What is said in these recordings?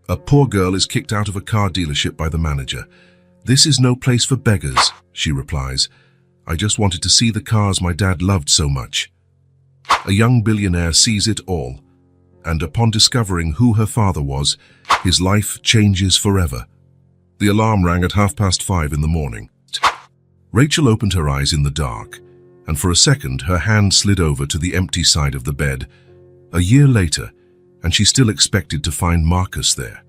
A poor girl is kicked out of a car dealership by the manager. "This is no place for beggars," she replies. "I just wanted to see the cars my dad loved so much." A young billionaire sees it all, and upon discovering who her father was, his life changes forever. The alarm rang at 5:30 in the morning. Rachel opened her eyes in the dark, and for a second her hand slid over to the empty side of the bed. A year later, and she still expected to find Marcus there.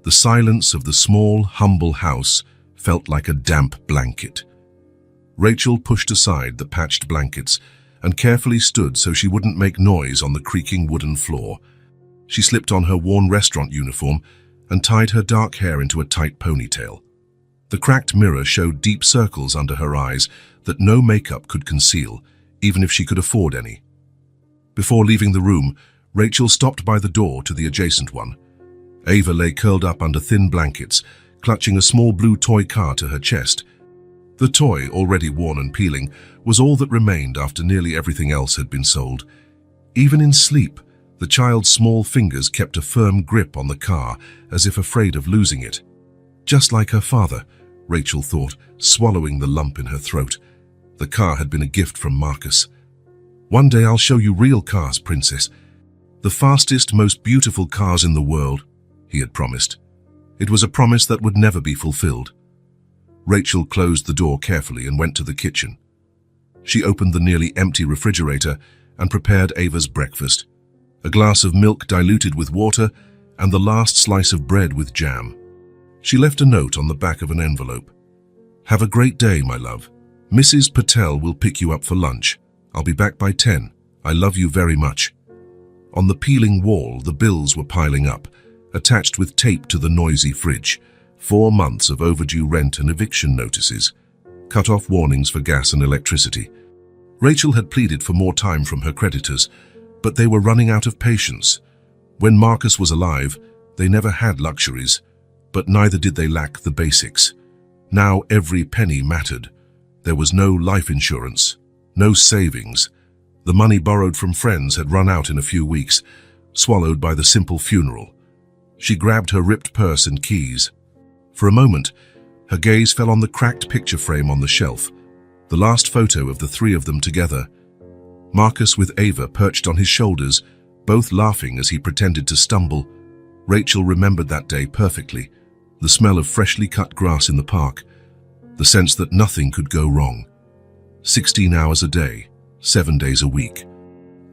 The silence of the small, humble house felt like a damp blanket. Rachel pushed aside the patched blankets and carefully stood so she wouldn't make noise on the creaking wooden floor. She slipped on her worn restaurant uniform and tied her dark hair into a tight ponytail. The cracked mirror showed deep circles under her eyes that no makeup could conceal, even if she could afford any. Before leaving the room, Rachel stopped by the door to the adjacent one. Ava lay curled up under thin blankets, clutching a small blue toy car to her chest. The toy, already worn and peeling, was all that remained after nearly everything else had been sold. Even in sleep, the child's small fingers kept a firm grip on the car, as if afraid of losing it. Just like her father, Rachel thought, swallowing the lump in her throat. The car had been a gift from Marcus. "One day I'll show you real cars, princess. The fastest, most beautiful cars in the world," he had promised. It was a promise that would never be fulfilled. Rachel closed the door carefully and went to the kitchen. She opened the nearly empty refrigerator and prepared Ava's breakfast. A glass of milk diluted with water and the last slice of bread with jam. She left a note on the back of an envelope. "Have a great day, my love. Mrs. Patel will pick you up for lunch. I'll be back by 10. I love you very much." On the peeling wall, the bills were piling up, attached with tape to the noisy fridge. 4 months of overdue rent and eviction notices. Cut-off warnings for gas and electricity. Rachel had pleaded for more time from her creditors, but they were running out of patience. When Marcus was alive, they never had luxuries, but neither did they lack the basics. Now every penny mattered. There was no life insurance, no savings. The money borrowed from friends had run out in a few weeks, swallowed by the simple funeral. She grabbed her ripped purse and keys. For a moment, her gaze fell on the cracked picture frame on the shelf, the last photo of the three of them together. Marcus with Ava perched on his shoulders, both laughing as he pretended to stumble. Rachel remembered that day perfectly, the smell of freshly cut grass in the park, the sense that nothing could go wrong. 16 hours a day, 7 days a week.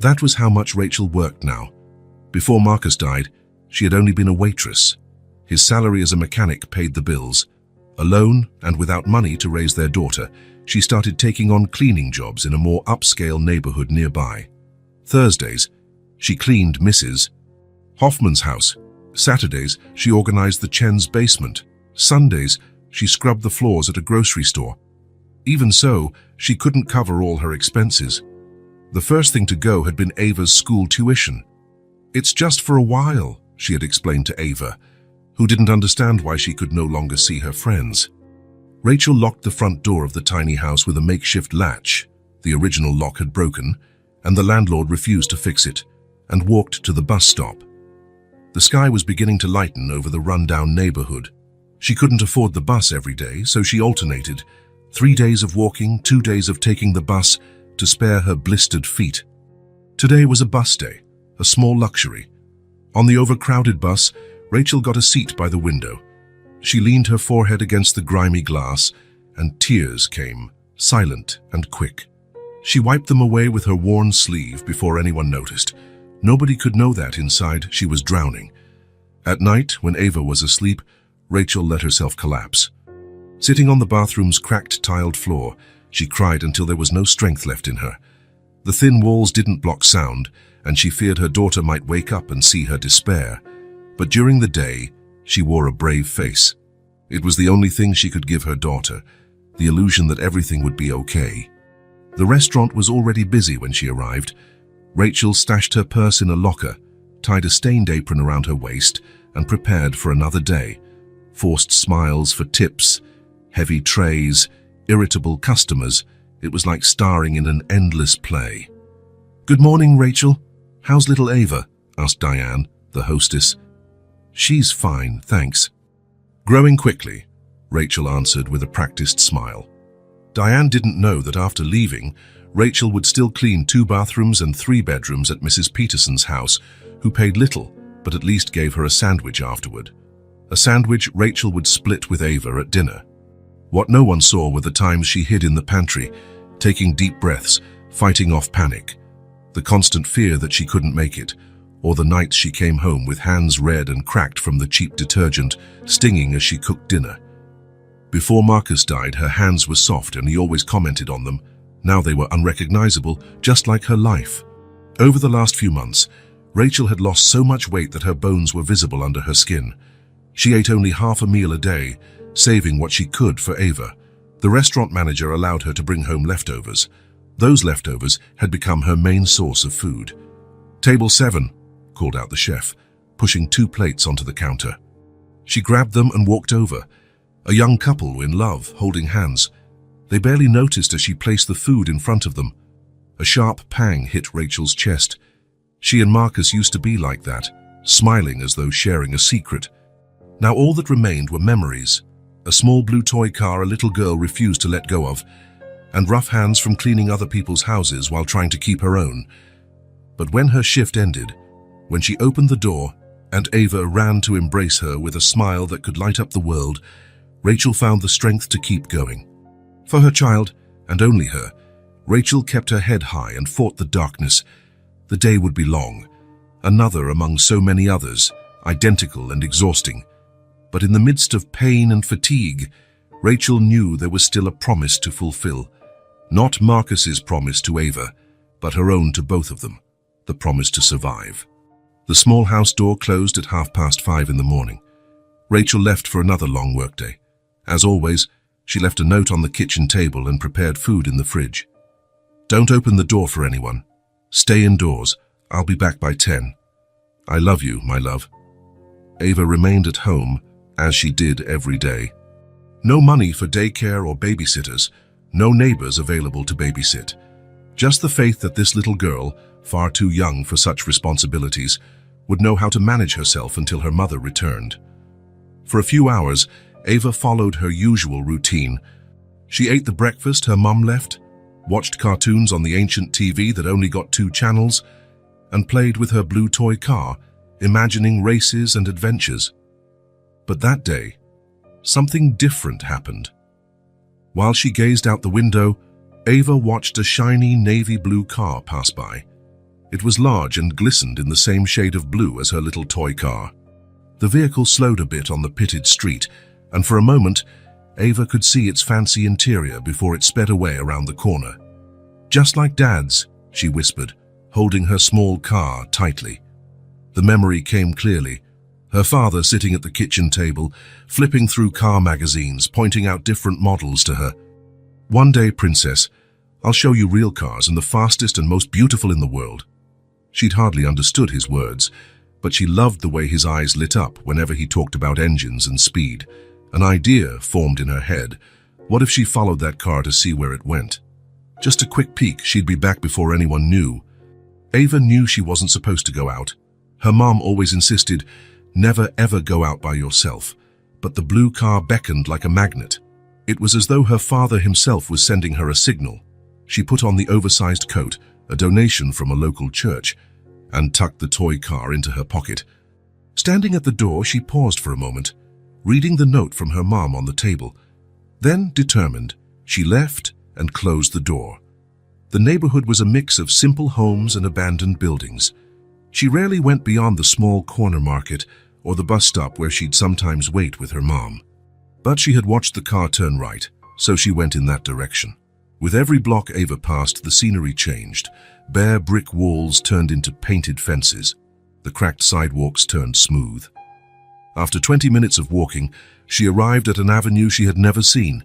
That was how much Rachel worked now. Before Marcus died, she had only been a waitress. His salary as a mechanic paid the bills. Alone and without money to raise their daughter, she started taking on cleaning jobs in a more upscale neighborhood nearby. Thursdays, she cleaned Mrs. Hoffman's house. Saturdays, she organized the Chen's basement. Sundays, she scrubbed the floors at a grocery store. Even so, she couldn't cover all her expenses. The first thing to go had been Ava's school tuition. "It's just for a while," she had explained to Ava, who didn't understand why she could no longer see her friends. Rachel locked the front door of the tiny house with a makeshift latch. The original lock had broken, and the landlord refused to fix it, and walked to the bus stop. The sky was beginning to lighten over the run-down neighborhood. She couldn't afford the bus every day, so she alternated. 3 days of walking, 2 days of taking the bus to spare her blistered feet. Today was a bus day, a small luxury. On the overcrowded bus, Rachel got a seat by the window. She leaned her forehead against the grimy glass, and tears came, silent and quick. She wiped them away with her worn sleeve before anyone noticed. Nobody could know that inside she was drowning. At night, when Ava was asleep, Rachel let herself collapse. Sitting on the bathroom's cracked tiled floor, she cried until there was no strength left in her. The thin walls didn't block sound, and she feared her daughter might wake up and see her despair. But during the day, she wore a brave face. It was the only thing she could give her daughter, the illusion that everything would be okay. The restaurant was already busy when she arrived. Rachel stashed her purse in a locker, tied a stained apron around her waist, and prepared for another day. Forced smiles for tips, heavy trays, irritable customers. It was like starring in an endless play. "Good morning, Rachel. How's little Ava?" asked Diane, the hostess. "She's fine, thanks." "Growing quickly," Rachel answered with a practiced smile. Diane didn't know that after leaving, Rachel would still clean 2 bathrooms and 3 bedrooms at Mrs. Peterson's house, who paid little, but at least gave her a sandwich afterward. A sandwich Rachel would split with Ava at dinner. What no one saw were the times she hid in the pantry, taking deep breaths, fighting off panic. The constant fear that she couldn't make it, or the nights she came home with hands red and cracked from the cheap detergent, stinging as she cooked dinner. Before Marcus died, her hands were soft and he always commented on them. Now they were unrecognizable, just like her life. Over the last few months, Rachel had lost so much weight that her bones were visible under her skin. She ate only half a meal a day, saving what she could for Ava. The restaurant manager allowed her to bring home leftovers. Those leftovers had become her main source of food. "Table 7, called out the chef, pushing 2 plates onto the counter. She grabbed them and walked over. A young couple in love, holding hands. They barely noticed as she placed the food in front of them. A sharp pang hit Rachel's chest. She and Marcus used to be like that, smiling as though sharing a secret. Now all that remained were memories. A small blue toy car a little girl refused to let go of, and rough hands from cleaning other people's houses while trying to keep her own. But when her shift ended, when she opened the door and Ava ran to embrace her with a smile that could light up the world, Rachel found the strength to keep going. For her child, and only her, Rachel kept her head high and fought the darkness. The day would be long, another among so many others, identical and exhausting. But in the midst of pain and fatigue, Rachel knew there was still a promise to fulfill. Not Marcus's promise to Ava, but her own to both of them, the promise to survive. The small house door closed at 5:30 in the morning. Rachel left for another long workday. As always, she left a note on the kitchen table and prepared food in the fridge. "Don't open the door for anyone. Stay indoors. I'll be back by 10. I love you, my love." Ava remained at home, as she did every day. No money for daycare or babysitters, no neighbors available to babysit. Just the faith that this little girl, far too young for such responsibilities, would know how to manage herself until her mother returned. For a few hours, Ava followed her usual routine. She ate the breakfast her mum left, watched cartoons on the ancient TV that only got 2 channels, and played with her blue toy car, imagining races and adventures. But that day, something different happened. While she gazed out the window, Ava watched a shiny navy blue car pass by. It was large and glistened in the same shade of blue as her little toy car. The vehicle slowed a bit on the pitted street, and for a moment, Ava could see its fancy interior before it sped away around the corner. "Just like Dad's," she whispered, holding her small car tightly. The memory came clearly. Her father sitting at the kitchen table, flipping through car magazines, pointing out different models to her. "One day, princess, I'll show you real cars and the fastest and most beautiful in the world." She'd hardly understood his words, but she loved the way his eyes lit up whenever he talked about engines and speed. An idea formed in her head. What if she followed that car to see where it went? Just a quick peek, she'd be back before anyone knew. Ava knew she wasn't supposed to go out. Her mom always insisted, never ever go out by yourself. But the blue car beckoned like a magnet. It was as though her father himself was sending her a signal. She put on the oversized coat, a donation from a local church, and tucked the toy car into her pocket. Standing at the door, she paused for a moment, reading the note from her mom on the table. Then, determined, she left and closed the door. The neighborhood was a mix of simple homes and abandoned buildings. She rarely went beyond the small corner market or the bus stop where she'd sometimes wait with her mom. But she had watched the car turn right, so she went in that direction. With every block Ava passed, the scenery changed. Bare brick walls turned into painted fences. The cracked sidewalks turned smooth. After 20 minutes of walking, she arrived at an avenue she had never seen.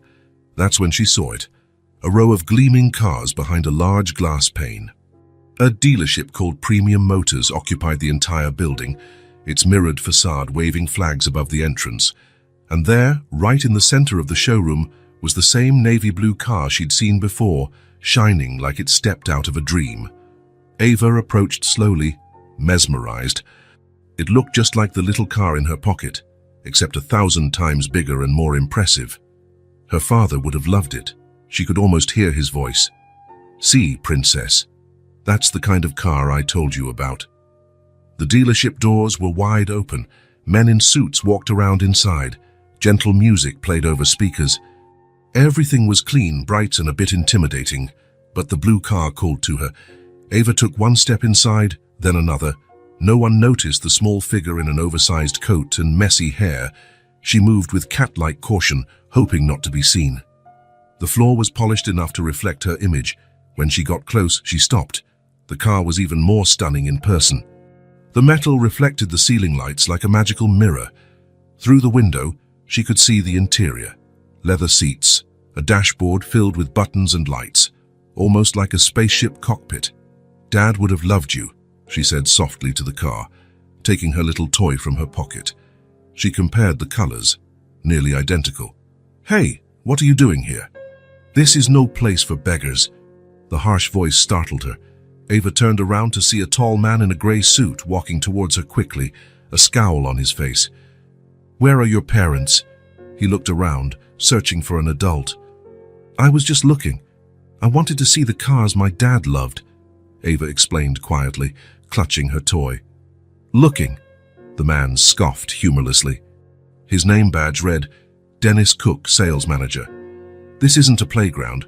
That's when she saw it. A row of gleaming cars behind a large glass pane. A dealership called Premium Motors occupied the entire building, its mirrored facade waving flags above the entrance. And there, right in the center of the showroom, was the same navy blue car she'd seen before, shining like it stepped out of a dream. Ava approached slowly, mesmerized. It looked just like the little car in her pocket, except 1,000 times bigger and more impressive. Her father would have loved it. She could almost hear his voice. "See, princess, that's the kind of car I told you about." The dealership doors were wide open. Men in suits walked around inside. Gentle music played over speakers. Everything was clean, bright, and a bit intimidating, but the blue car called to her. Ava took one step inside, then another. No one noticed the small figure in an oversized coat and messy hair. She moved with cat-like caution, hoping not to be seen. The floor was polished enough to reflect her image. When she got close, she stopped. The car was even more stunning in person. The metal reflected the ceiling lights like a magical mirror. Through the window, she could see the interior. Leather seats, a dashboard filled with buttons and lights, almost like a spaceship cockpit. "Dad would have loved you," she said softly to the car, taking her little toy from her pocket. She compared the colors, nearly identical. "Hey, what are you doing here? This is no place for beggars." The harsh voice startled her. Ava turned around to see a tall man in a gray suit walking towards her quickly, a scowl on his face. "Where are your parents?" He looked around, searching for an adult. "I was just looking. I wanted to see the cars my dad loved," Ava explained quietly, clutching her toy. "Looking?" The man scoffed humorlessly. His name badge read, "Dennis Cook, Sales Manager." "This isn't a playground.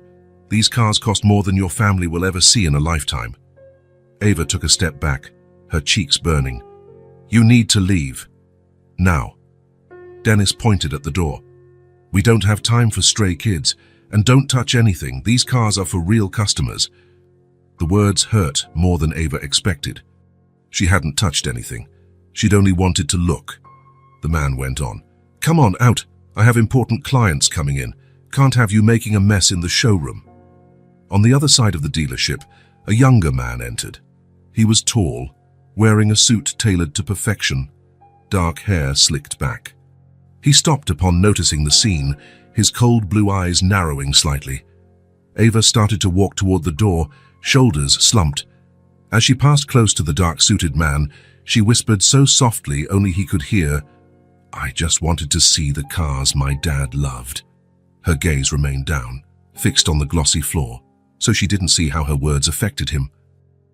These cars cost more than your family will ever see in a lifetime." Ava took a step back, her cheeks burning. "You need to leave. Now." Dennis pointed at the door. "We don't have time for stray kids, and don't touch anything. These cars are for real customers." The words hurt more than Ava expected. She hadn't touched anything. She'd only wanted to look. The man went on. "Come on, out. I have important clients coming in. Can't have you making a mess in the showroom." On the other side of the dealership, a younger man entered. He was tall, wearing a suit tailored to perfection, dark hair slicked back. He stopped upon noticing the scene, his cold blue eyes narrowing slightly. Ava started to walk toward the door, shoulders slumped. As she passed close to the dark-suited man, she whispered so softly only he could hear, "I just wanted to see the cars my dad loved." Her gaze remained down, fixed on the glossy floor, so she didn't see how her words affected him.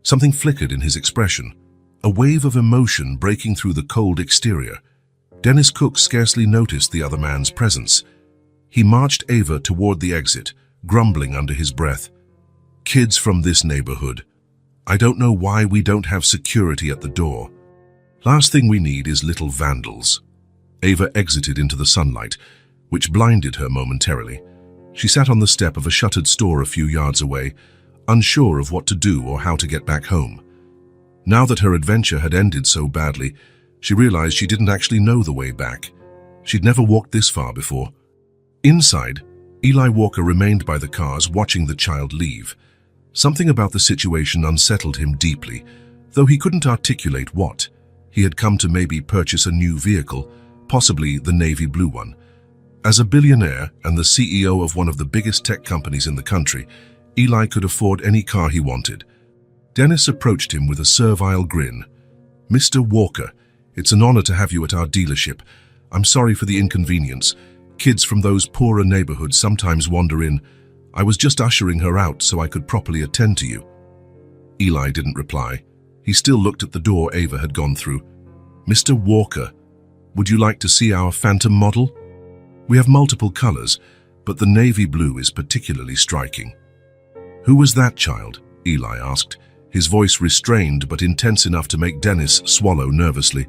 Something flickered in his expression, a wave of emotion breaking through the cold exterior. Dennis Cook scarcely noticed the other man's presence. He marched Ava toward the exit, grumbling under his breath. "Kids from this neighborhood. I don't know why we don't have security at the door. Last thing we need is little vandals." Ava exited into the sunlight, which blinded her momentarily. She sat on the step of a shuttered store a few yards away, unsure of what to do or how to get back home. Now that her adventure had ended so badly, she realized she didn't actually know the way back. She'd never walked this far before. Inside, Eli Walker remained by the cars, watching the child leave. Something about the situation unsettled him deeply, though he couldn't articulate what. He had come to maybe purchase a new vehicle, possibly the navy blue one. As a billionaire and the CEO of one of the biggest tech companies in the country, Eli could afford any car he wanted. Dennis approached him with a servile grin. "Mr. Walker, it's an honor to have you at our dealership. I'm sorry for the inconvenience. Kids from those poorer neighborhoods sometimes wander in. I was just ushering her out so I could properly attend to you." Eli didn't reply. He still looked at the door Ava had gone through. "Mr. Walker, would you like to see our Phantom model? We have multiple colors, but the navy blue is particularly striking." "Who was that child?" Eli asked, his voice restrained but intense enough to make Dennis swallow nervously.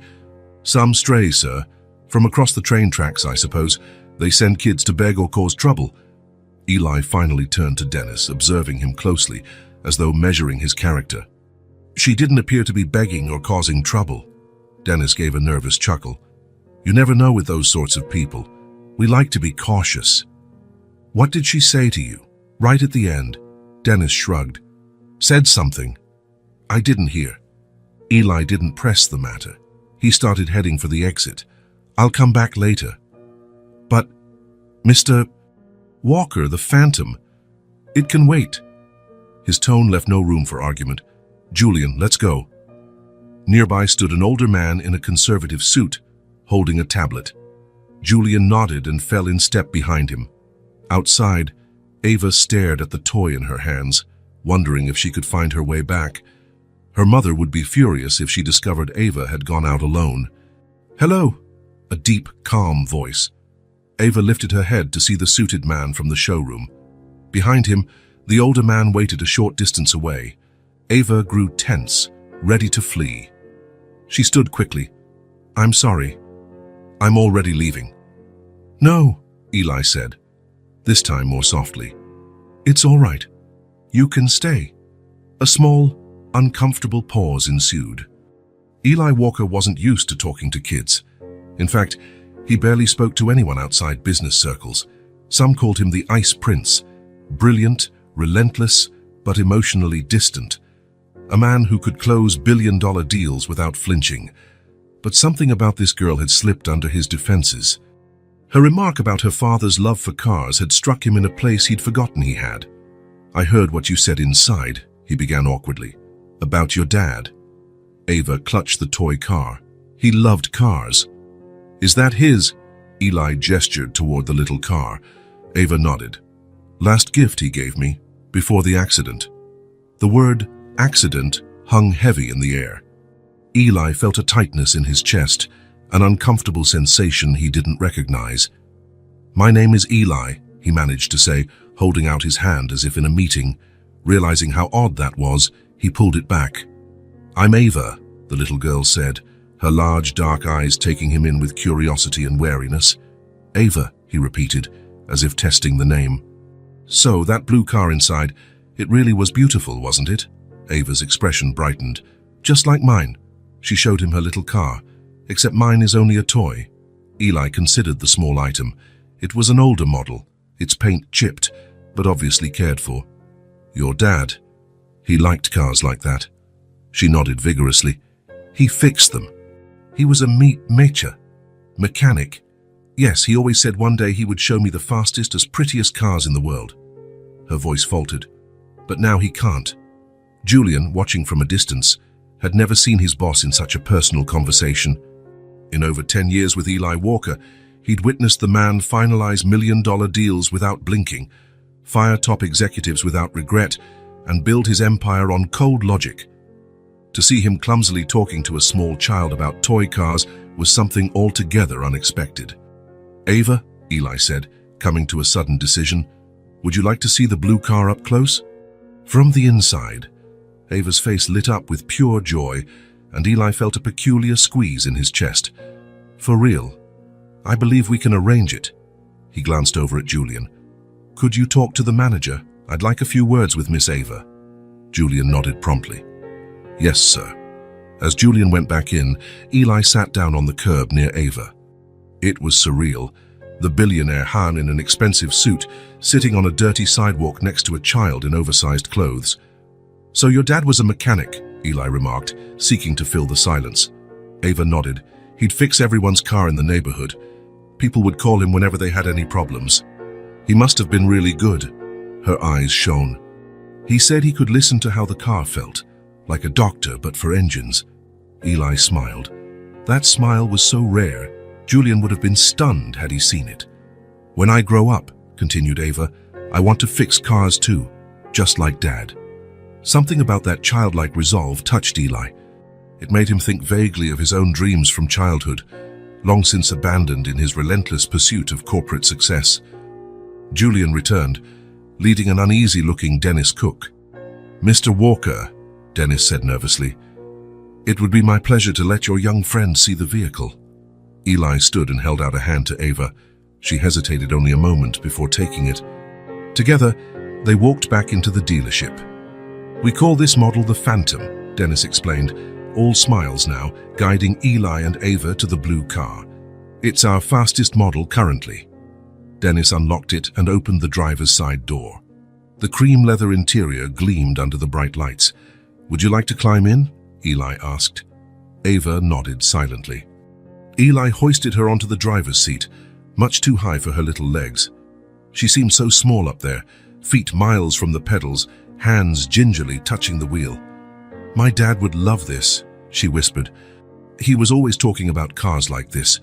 "Some stray, sir. From across the train tracks, I suppose. They send kids to beg or cause trouble." Eli finally turned to Dennis, observing him closely, as though measuring his character. "She didn't appear to be begging or causing trouble." Dennis gave a nervous chuckle. "You never know with those sorts of people. We like to be cautious." "What did she say to you? Right at the end?" Dennis shrugged. "Said something. I didn't hear." Eli didn't press the matter. He started heading for the exit. "I'll come back later." "But, Mr. Walker, the Phantom, it can wait." His tone left no room for argument. "Julian, let's go." Nearby stood an older man in a conservative suit, holding a tablet. Julian nodded and fell in step behind him. Outside, Ava stared at the toy in her hands, wondering if she could find her way back. Her mother would be furious if she discovered Ava had gone out alone. "Hello," a deep, calm voice. Ava lifted her head to see the suited man from the showroom. Behind him, the older man waited a short distance away. Ava grew tense, ready to flee. She stood quickly. "I'm sorry. I'm already leaving." "No," Eli said, this time more softly. "It's all right. You can stay." A small, uncomfortable pause ensued. Eli Walker wasn't used to talking to kids. In fact, he barely spoke to anyone outside business circles. Some called him the Ice Prince, brilliant, relentless, but emotionally distant. A man who could close billion-dollar deals without flinching. But something about this girl had slipped under his defenses. Her remark about her father's love for cars had struck him in a place he'd forgotten he had. "I heard what you said inside," he began awkwardly. "About your dad." Ava clutched the toy car. "He loved cars." "Is that his?" Eli gestured toward the little car. Ava nodded. "Last gift he gave me, before the accident." The word accident hung heavy in the air. Eli felt a tightness in his chest, an uncomfortable sensation he didn't recognize. "My name is Eli," he managed to say, holding out his hand as if in a meeting. Realizing how odd that was, he pulled it back. "I'm Ava," the little girl said, her large dark eyes taking him in with curiosity and wariness. "Ava," he repeated, as if testing the name. "So, that blue car inside, it really was beautiful, wasn't it?" Ava's expression brightened. "Just like mine." She showed him her little car, except mine is only a toy. Eli considered the small item. It was an older model, its paint chipped, but obviously cared for. "Your dad, he liked cars like that." She nodded vigorously. "He fixed them. He was a mechanic. Yes, he always said one day he would show me the fastest, as prettiest cars in the world." Her voice faltered. "But now he can't." Julian, watching from a distance, had never seen his boss in such a personal conversation. In over 10 years with Eli Walker, he'd witnessed the man finalize million-dollar deals without blinking, fire top executives without regret, and build his empire on cold logic. To see him clumsily talking to a small child about toy cars was something altogether unexpected. "Ava," Eli said, coming to a sudden decision, "would you like to see the blue car up close?" From the inside, Ava's face lit up with pure joy, and Eli felt a peculiar squeeze in his chest. "For real? I believe we can arrange it." He glanced over at Julian. "Could you talk to the manager? I'd like a few words with Miss Ava." Julian nodded promptly. "Yes, sir." As Julian went back in, Eli sat down on the curb near Ava. It was surreal. The billionaire Han in an expensive suit, sitting on a dirty sidewalk next to a child in oversized clothes. "So your dad was a mechanic," Eli remarked, seeking to fill the silence. Ava nodded. "He'd fix everyone's car in the neighborhood. People would call him whenever they had any problems. He must have been really good." Her eyes shone. "He said he could listen to how the car felt, like a doctor but for engines." Eli smiled. That smile was so rare, Julian would have been stunned had he seen it. "When I grow up," continued Ava, "I want to fix cars too, just like Dad." Something about that childlike resolve touched Eli. It made him think vaguely of his own dreams from childhood, long since abandoned in his relentless pursuit of corporate success. Julian returned, leading an uneasy-looking Dennis Cook. "Mr. Walker," Dennis said nervously, "it would be my pleasure to let your young friend see the vehicle." Eli stood and held out a hand to Ava. She hesitated only a moment before taking it. Together, they walked back into the dealership. "We call this model the Phantom," Dennis explained, all smiles now, guiding Eli and Ava to the blue car. "It's our fastest model currently." Dennis unlocked it and opened the driver's side door. The cream leather interior gleamed under the bright lights. "Would you like to climb in?" Eli asked. Ava nodded silently. Eli hoisted her onto the driver's seat, much too high for her little legs. She seemed so small up there, feet miles from the pedals, hands gingerly touching the wheel. "My dad would love this," she whispered. He was always talking about cars like this.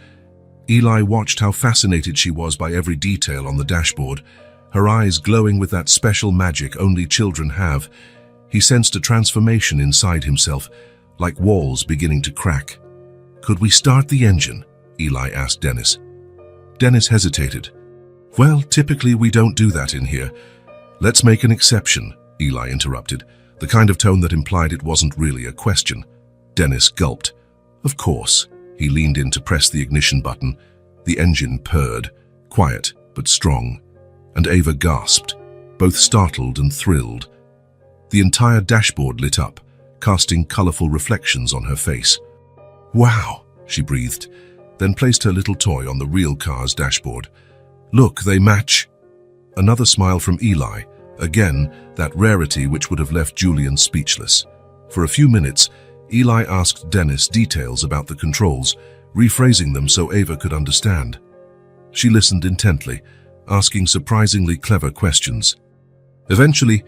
Eli watched how fascinated she was by every detail on the dashboard, her eyes glowing with that special magic only children have. He sensed a transformation inside himself, like walls beginning to crack. "Could we start the engine?" Eli asked Dennis. Dennis hesitated. "Well, typically we don't do that in here. Let's make an exception," Eli interrupted, the kind of tone that implied it wasn't really a question. Dennis gulped. "Of course." He leaned in to press the ignition button. The engine purred, quiet but strong, and Ava gasped, both startled and thrilled. The entire dashboard lit up, casting colorful reflections on her face. "Wow," she breathed, then placed her little toy on the real car's dashboard. "Look, they match." Another smile from Eli, again that rarity which would have left Julian speechless. For a few minutes, Eli asked Dennis details about the controls, rephrasing them so Ava could understand. She listened intently, asking surprisingly clever questions. Eventually,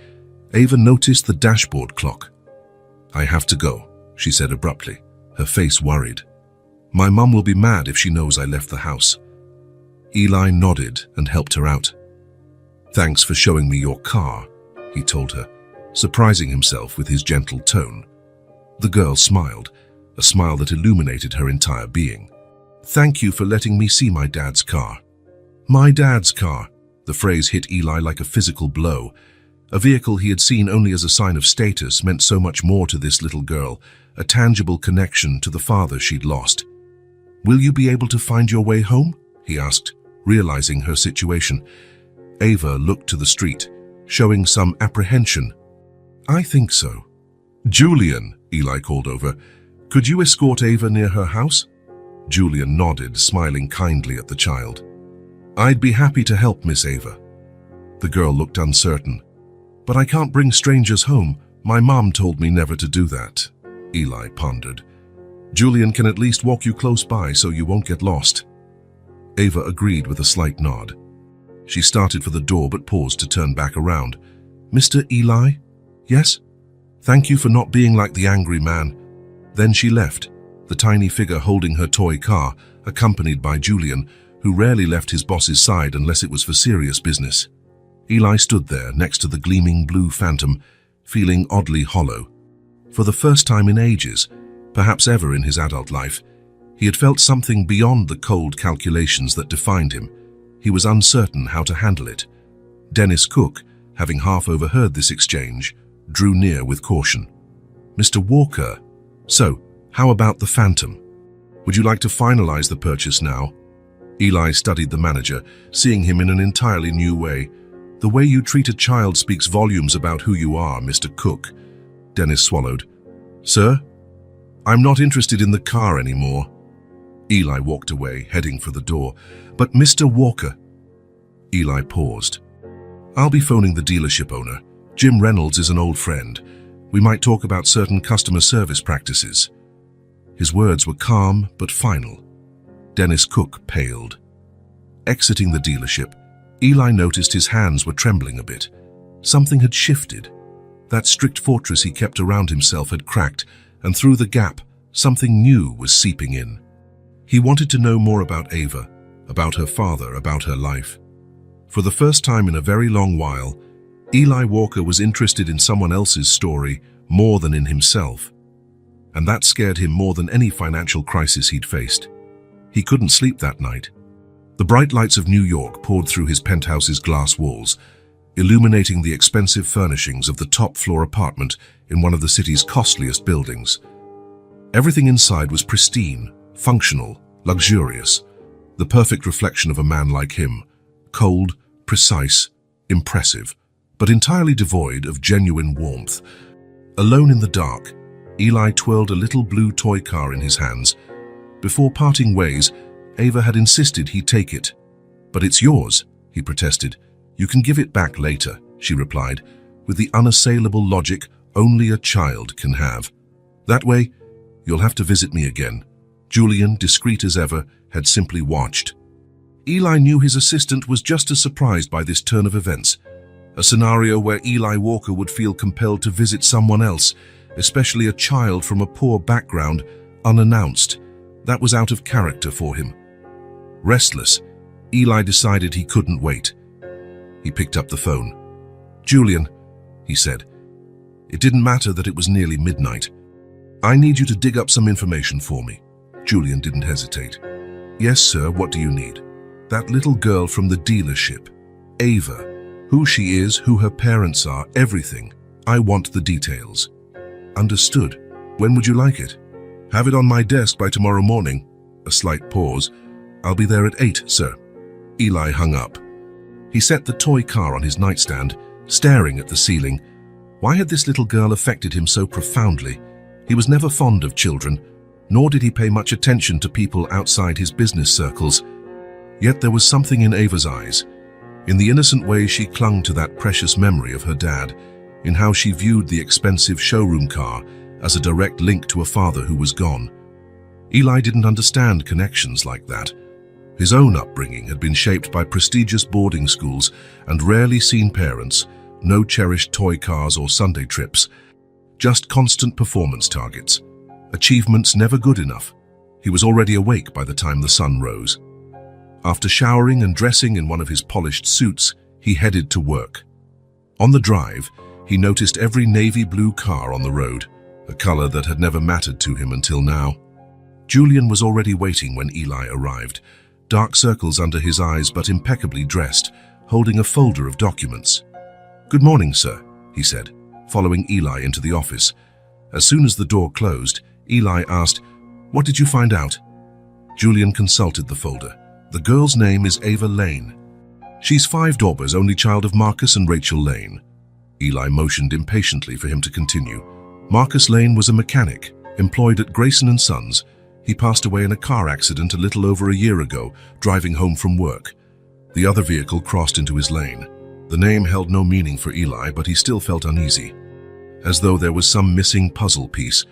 Ava noticed the dashboard clock. "I have to go," she said abruptly, her face worried. "My mum will be mad if she knows I left the house." Eli nodded and helped her out. "Thanks for showing me your car," he told her, surprising himself with his gentle tone. The girl smiled, a smile that illuminated her entire being. "Thank you for letting me see my dad's car." My dad's car. The phrase hit Eli like a physical blow. A vehicle he had seen only as a sign of status meant so much more to this little girl, a tangible connection to the father she'd lost. "Will you be able to find your way home?" he asked, realizing her situation. Ava looked to the street, showing some apprehension. "I think so." "Julian," Eli called over, "could you escort Ava near her house?" Julian nodded, smiling kindly at the child. "I'd be happy to help, Miss Ava." The girl looked uncertain. "But I can't bring strangers home. My mom told me never to do that." Eli pondered. "Julian can at least walk you close by so you won't get lost." Ava agreed with a slight nod. She started for the door but paused to turn back around. "Mr. Eli?" "Yes?" "Thank you for not being like the angry man." Then she left, the tiny figure holding her toy car, accompanied by Julian, who rarely left his boss's side unless it was for serious business. Eli stood there next to the gleaming blue Phantom, feeling oddly hollow. For the first time in ages, perhaps ever in his adult life, he had felt something beyond the cold calculations that defined him. He was uncertain how to handle it. Dennis Cook, having half overheard this exchange, drew near with caution. "Mr. Walker, so, how about the Phantom? Would you like to finalize the purchase now?" Eli studied the manager, seeing him in an entirely new way. "The way you treat a child speaks volumes about who you are, Mr. Cook." Dennis swallowed. "Sir? I'm not interested in the car anymore." Eli walked away, heading for the door. "But Mr. Walker..." Eli paused. "I'll be phoning the dealership owner. Jim Reynolds is an old friend. We might talk about certain customer service practices." His words were calm but final. Dennis Cook paled. Exiting the dealership, Eli noticed his hands were trembling a bit. Something had shifted. That strict fortress he kept around himself had cracked, and through the gap, something new was seeping in. He wanted to know more about Ava, about her father, about her life. For the first time in a very long while, Eli Walker was interested in someone else's story more than in himself. And that scared him more than any financial crisis he'd faced. He couldn't sleep that night. The bright lights of New York poured through his penthouse's glass walls, illuminating the expensive furnishings of the top-floor apartment in one of the city's costliest buildings. Everything inside was pristine, functional, luxurious, the perfect reflection of a man like him, cold, precise, impressive, but entirely devoid of genuine warmth. Alone in the dark, Eli twirled a little blue toy car in his hands. Before parting ways, Ava had insisted he take it. "But it's yours," he protested. "You can give it back later," she replied, with the unassailable logic only a child can have. "That way, you'll have to visit me again." Julian, discreet as ever, had simply watched. Eli knew his assistant was just as surprised by this turn of events, a scenario where Eli Walker would feel compelled to visit someone else, especially a child from a poor background, unannounced. That was out of character for him. Restless, Eli decided he couldn't wait. He picked up the phone. "Julian," he said. It didn't matter that it was nearly midnight. "I need you to dig up some information for me." Julian didn't hesitate. "Yes, sir, what do you need?" "That little girl from the dealership, Ava. Who she is, who her parents are, everything. I want the details." "Understood. When would you like it?" "Have it on my desk by tomorrow morning." A slight pause. "I'll be there at 8, sir." Eli hung up. He set the toy car on his nightstand, staring at the ceiling. Why had this little girl affected him so profoundly? He was never fond of children, nor did he pay much attention to people outside his business circles. Yet there was something in Ava's eyes, in the innocent way she clung to that precious memory of her dad, in how she viewed the expensive showroom car as a direct link to a father who was gone. Eli didn't understand connections like that. His own upbringing had been shaped by prestigious boarding schools and rarely seen parents, no cherished toy cars or Sunday trips, just constant performance targets. Achievements never good enough. He was already awake by the time the sun rose. After showering and dressing in one of his polished suits, he headed to work. On the drive, he noticed every navy blue car on the road, a color that had never mattered to him until now. Julian was already waiting when Eli arrived, dark circles under his eyes but impeccably dressed, holding a folder of documents. "Good morning, sir," he said, following Eli into the office. As soon as the door closed, Eli asked, "What did you find out?" Julian consulted the folder. "The girl's name is Ava Lane. She's 5 daughters, only child of Marcus and Rachel Lane." Eli motioned impatiently for him to continue. "Marcus Lane was a mechanic, employed at Grayson & Sons. He passed away in a car accident a little over a year ago, driving home from work. The other vehicle crossed into his lane." The name held no meaning for Eli, but he still felt uneasy, as though there was some missing puzzle piece.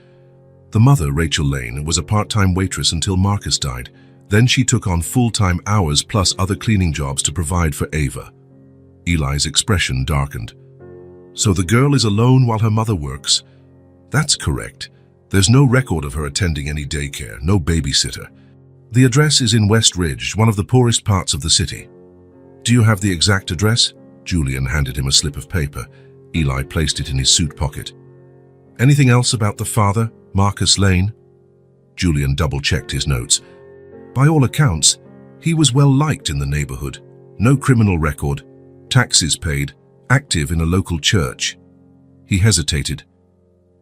The mother, Rachel Lane, was a part-time waitress until Marcus died. Then she took on full-time hours plus other cleaning jobs to provide for Ava. Eli's expression darkened. "So the girl is alone while her mother works?" "That's correct. There's no record of her attending any daycare, no babysitter. The address is in West Ridge, one of the poorest parts of the city." "Do you have the exact address?" Julian handed him a slip of paper. Eli placed it in his suit pocket. "Anything else about the father, Marcus Lane?" Julian double-checked his notes. "By all accounts, he was well liked in the neighborhood. No criminal record, taxes paid, active in a local church." He hesitated.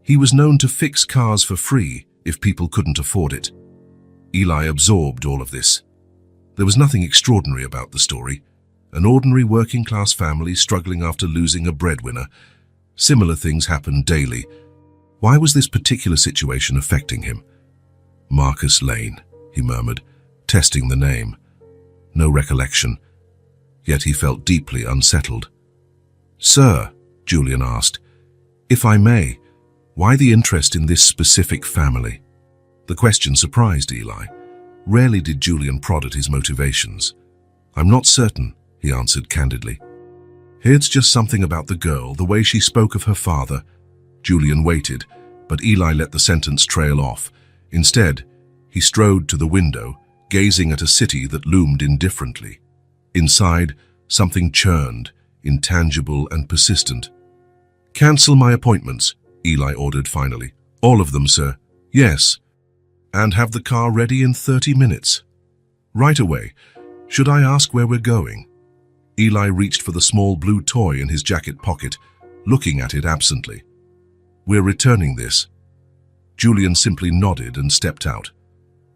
"He was known to fix cars for free if people couldn't afford it." Eli absorbed all of this. There was nothing extraordinary about the story. An ordinary working-class family struggling after losing a breadwinner. Similar things happened daily. Why was this particular situation affecting him? "Marcus Lane," he murmured, testing the name. No recollection. Yet he felt deeply unsettled. "Sir," Julian asked, "if I may, why the interest in this specific family?" The question surprised Eli. Rarely did Julian prod at his motivations. "I'm not certain," he answered candidly. "It's just something about the girl, the way she spoke of her father." Julian waited, but Eli let the sentence trail off. Instead, he strode to the window, gazing at a city that loomed indifferently. Inside, something churned, intangible and persistent. "Cancel my appointments," Eli ordered finally. "All of them, sir." "Yes. And have the car ready in 30 minutes." "Right away. Should I ask where we're going?" Eli reached for the small blue toy in his jacket pocket, looking at it absently. "We're returning this." Julian simply nodded and stepped out.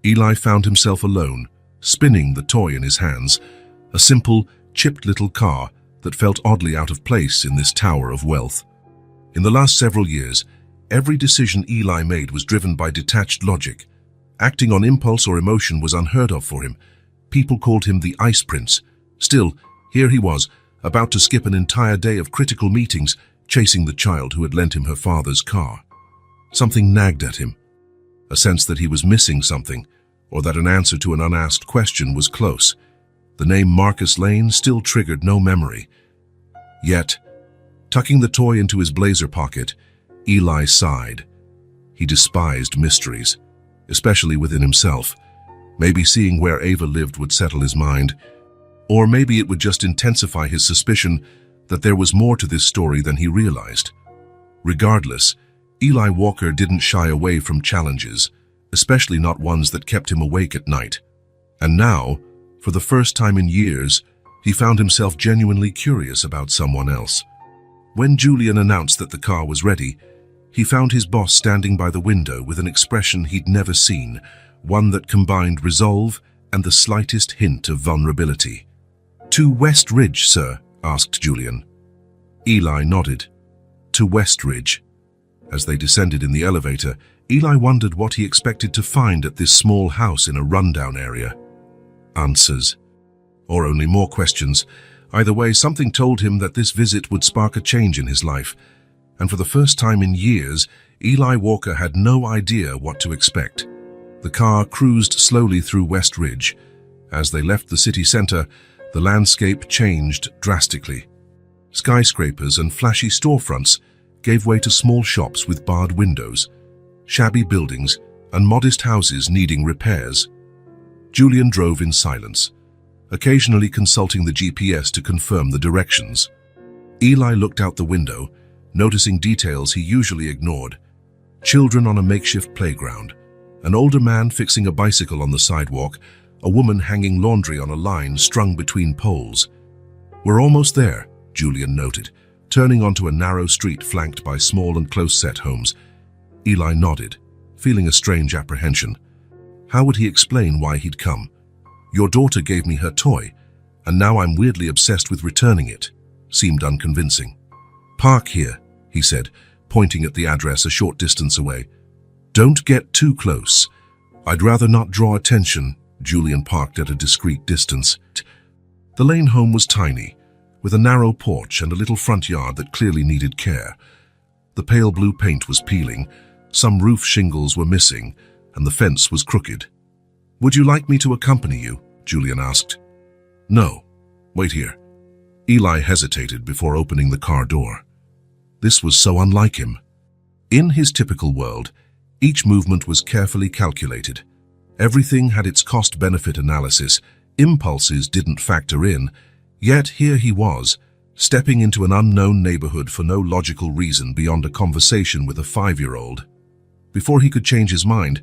Eli found himself alone, spinning the toy in his hands, a simple, chipped little car that felt oddly out of place in this tower of wealth. In the last several years, every decision Eli made was driven by detached logic. Acting on impulse or emotion was unheard of for him. People called him the Ice Prince. Still, here he was, about to skip an entire day of critical meetings, chasing the child who had lent him her father's car. Something nagged at him. A sense that he was missing something, or that an answer to an unasked question was close. The name Marcus Lane still triggered no memory. Yet, tucking the toy into his blazer pocket, Eli sighed. He despised mysteries, especially within himself. Maybe seeing where Ava lived would settle his mind, or maybe it would just intensify his suspicion that there was more to this story than he realized. Regardless, Eli Walker didn't shy away from challenges, especially not ones that kept him awake at night. And now, for the first time in years, he found himself genuinely curious about someone else. When Julian announced that the car was ready, he found his boss standing by the window with an expression he'd never seen, one that combined resolve and the slightest hint of vulnerability. "To West Ridge, sir?" asked Julian. Eli nodded. To West Ridge. As they descended in the elevator, Eli wondered what he expected to find at this small house in a rundown area. Answers. Or only more questions. Either way, something told him that this visit would spark a change in his life. And for the first time in years, Eli Walker had no idea what to expect. The car cruised slowly through West Ridge. As they left the city center, the landscape changed drastically. Skyscrapers and flashy storefronts gave way to small shops with barred windows, shabby buildings, and modest houses needing repairs. Julian drove in silence, occasionally consulting the GPS to confirm the directions. Eli looked out the window, noticing details he usually ignored. Children on a makeshift playground, an older man fixing a bicycle on the sidewalk, a woman hanging laundry on a line strung between poles. "We're almost there," Julian noted, turning onto a narrow street flanked by small and close-set homes. Eli nodded, feeling a strange apprehension. How would he explain why he'd come? "Your daughter gave me her toy, and now I'm weirdly obsessed with returning it," seemed unconvincing. "Park here," he said, pointing at the address a short distance away. "Don't get too close. I'd rather not draw attention." Julian parked at a discreet distance. The Lane home was tiny, with a narrow porch and a little front yard that clearly needed care. The pale blue paint was peeling, some roof shingles were missing, and the fence was crooked. "Would you like me to accompany you?" Julian asked. "No. Wait here." Eli hesitated before opening the car door. This was so unlike him. In his typical world, each movement was carefully calculated. Everything had its cost-benefit analysis, impulses didn't factor in, yet here he was, stepping into an unknown neighborhood for no logical reason beyond a conversation with a 5-year-old. Before he could change his mind,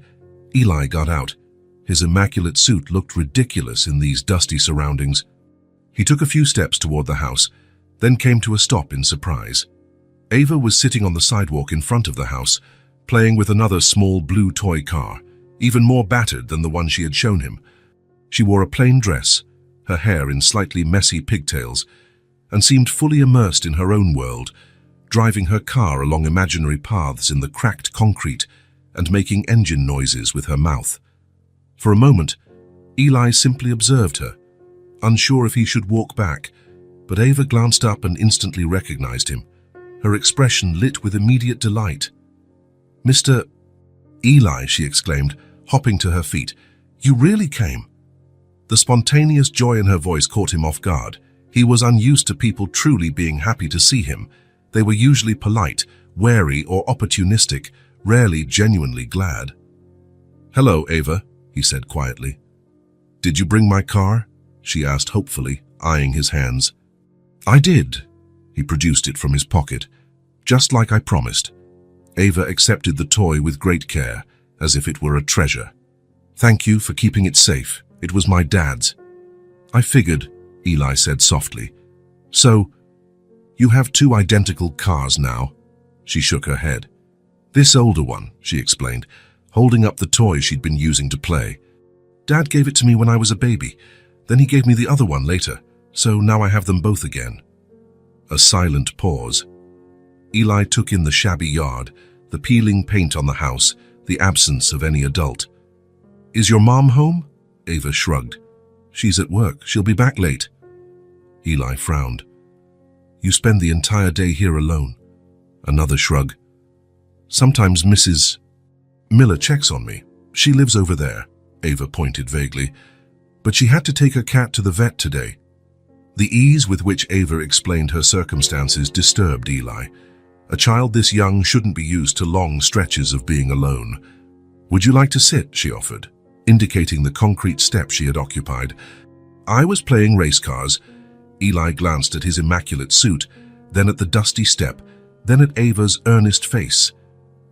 Eli got out. His immaculate suit looked ridiculous in these dusty surroundings. He took a few steps toward the house, then came to a stop in surprise. Ava was sitting on the sidewalk in front of the house, playing with another small blue toy car, even more battered than the one she had shown him. She wore a plain dress, her hair in slightly messy pigtails, and seemed fully immersed in her own world, driving her car along imaginary paths in the cracked concrete and making engine noises with her mouth. For a moment, Eli simply observed her, unsure if he should walk back, but Ava glanced up and instantly recognized him, her expression lit with immediate delight. "Mr. Eli," she exclaimed, hopping to her feet, "you really came." The spontaneous joy in her voice caught him off guard. He was unused to people truly being happy to see him. They were usually polite, wary, or opportunistic, rarely genuinely glad. "Hello, Ava," he said quietly. "Did you bring my car?" she asked hopefully, eyeing his hands. "I did." He produced it from his pocket, just like I promised. Ava accepted the toy with great care, as if it were a treasure. "Thank you for keeping it safe. It was my dad's." "I figured," Eli said softly. "So, you have 2 identical cars now?" She shook her head. "This older one," she explained, holding up the toy she'd been using to play. "Dad gave it to me when I was a baby. Then he gave me the other one later, so now I have them both again." A silent pause. Eli took in the shabby yard, the peeling paint on the house, the absence of any adult. "Is your mom home?" Ava shrugged. "She's at work. She'll be back late." Eli frowned. "You spend the entire day here alone." Another shrug. "Sometimes Mrs. Miller checks on me. She lives over there," Ava pointed vaguely. "But she had to take her cat to the vet today." The ease with which Ava explained her circumstances disturbed Eli. A child this young shouldn't be used to long stretches of being alone. "Would you like to sit?" she offered, indicating the concrete step she had occupied. "I was playing race cars." Eli glanced at his immaculate suit, then at the dusty step, then at Ava's earnest face.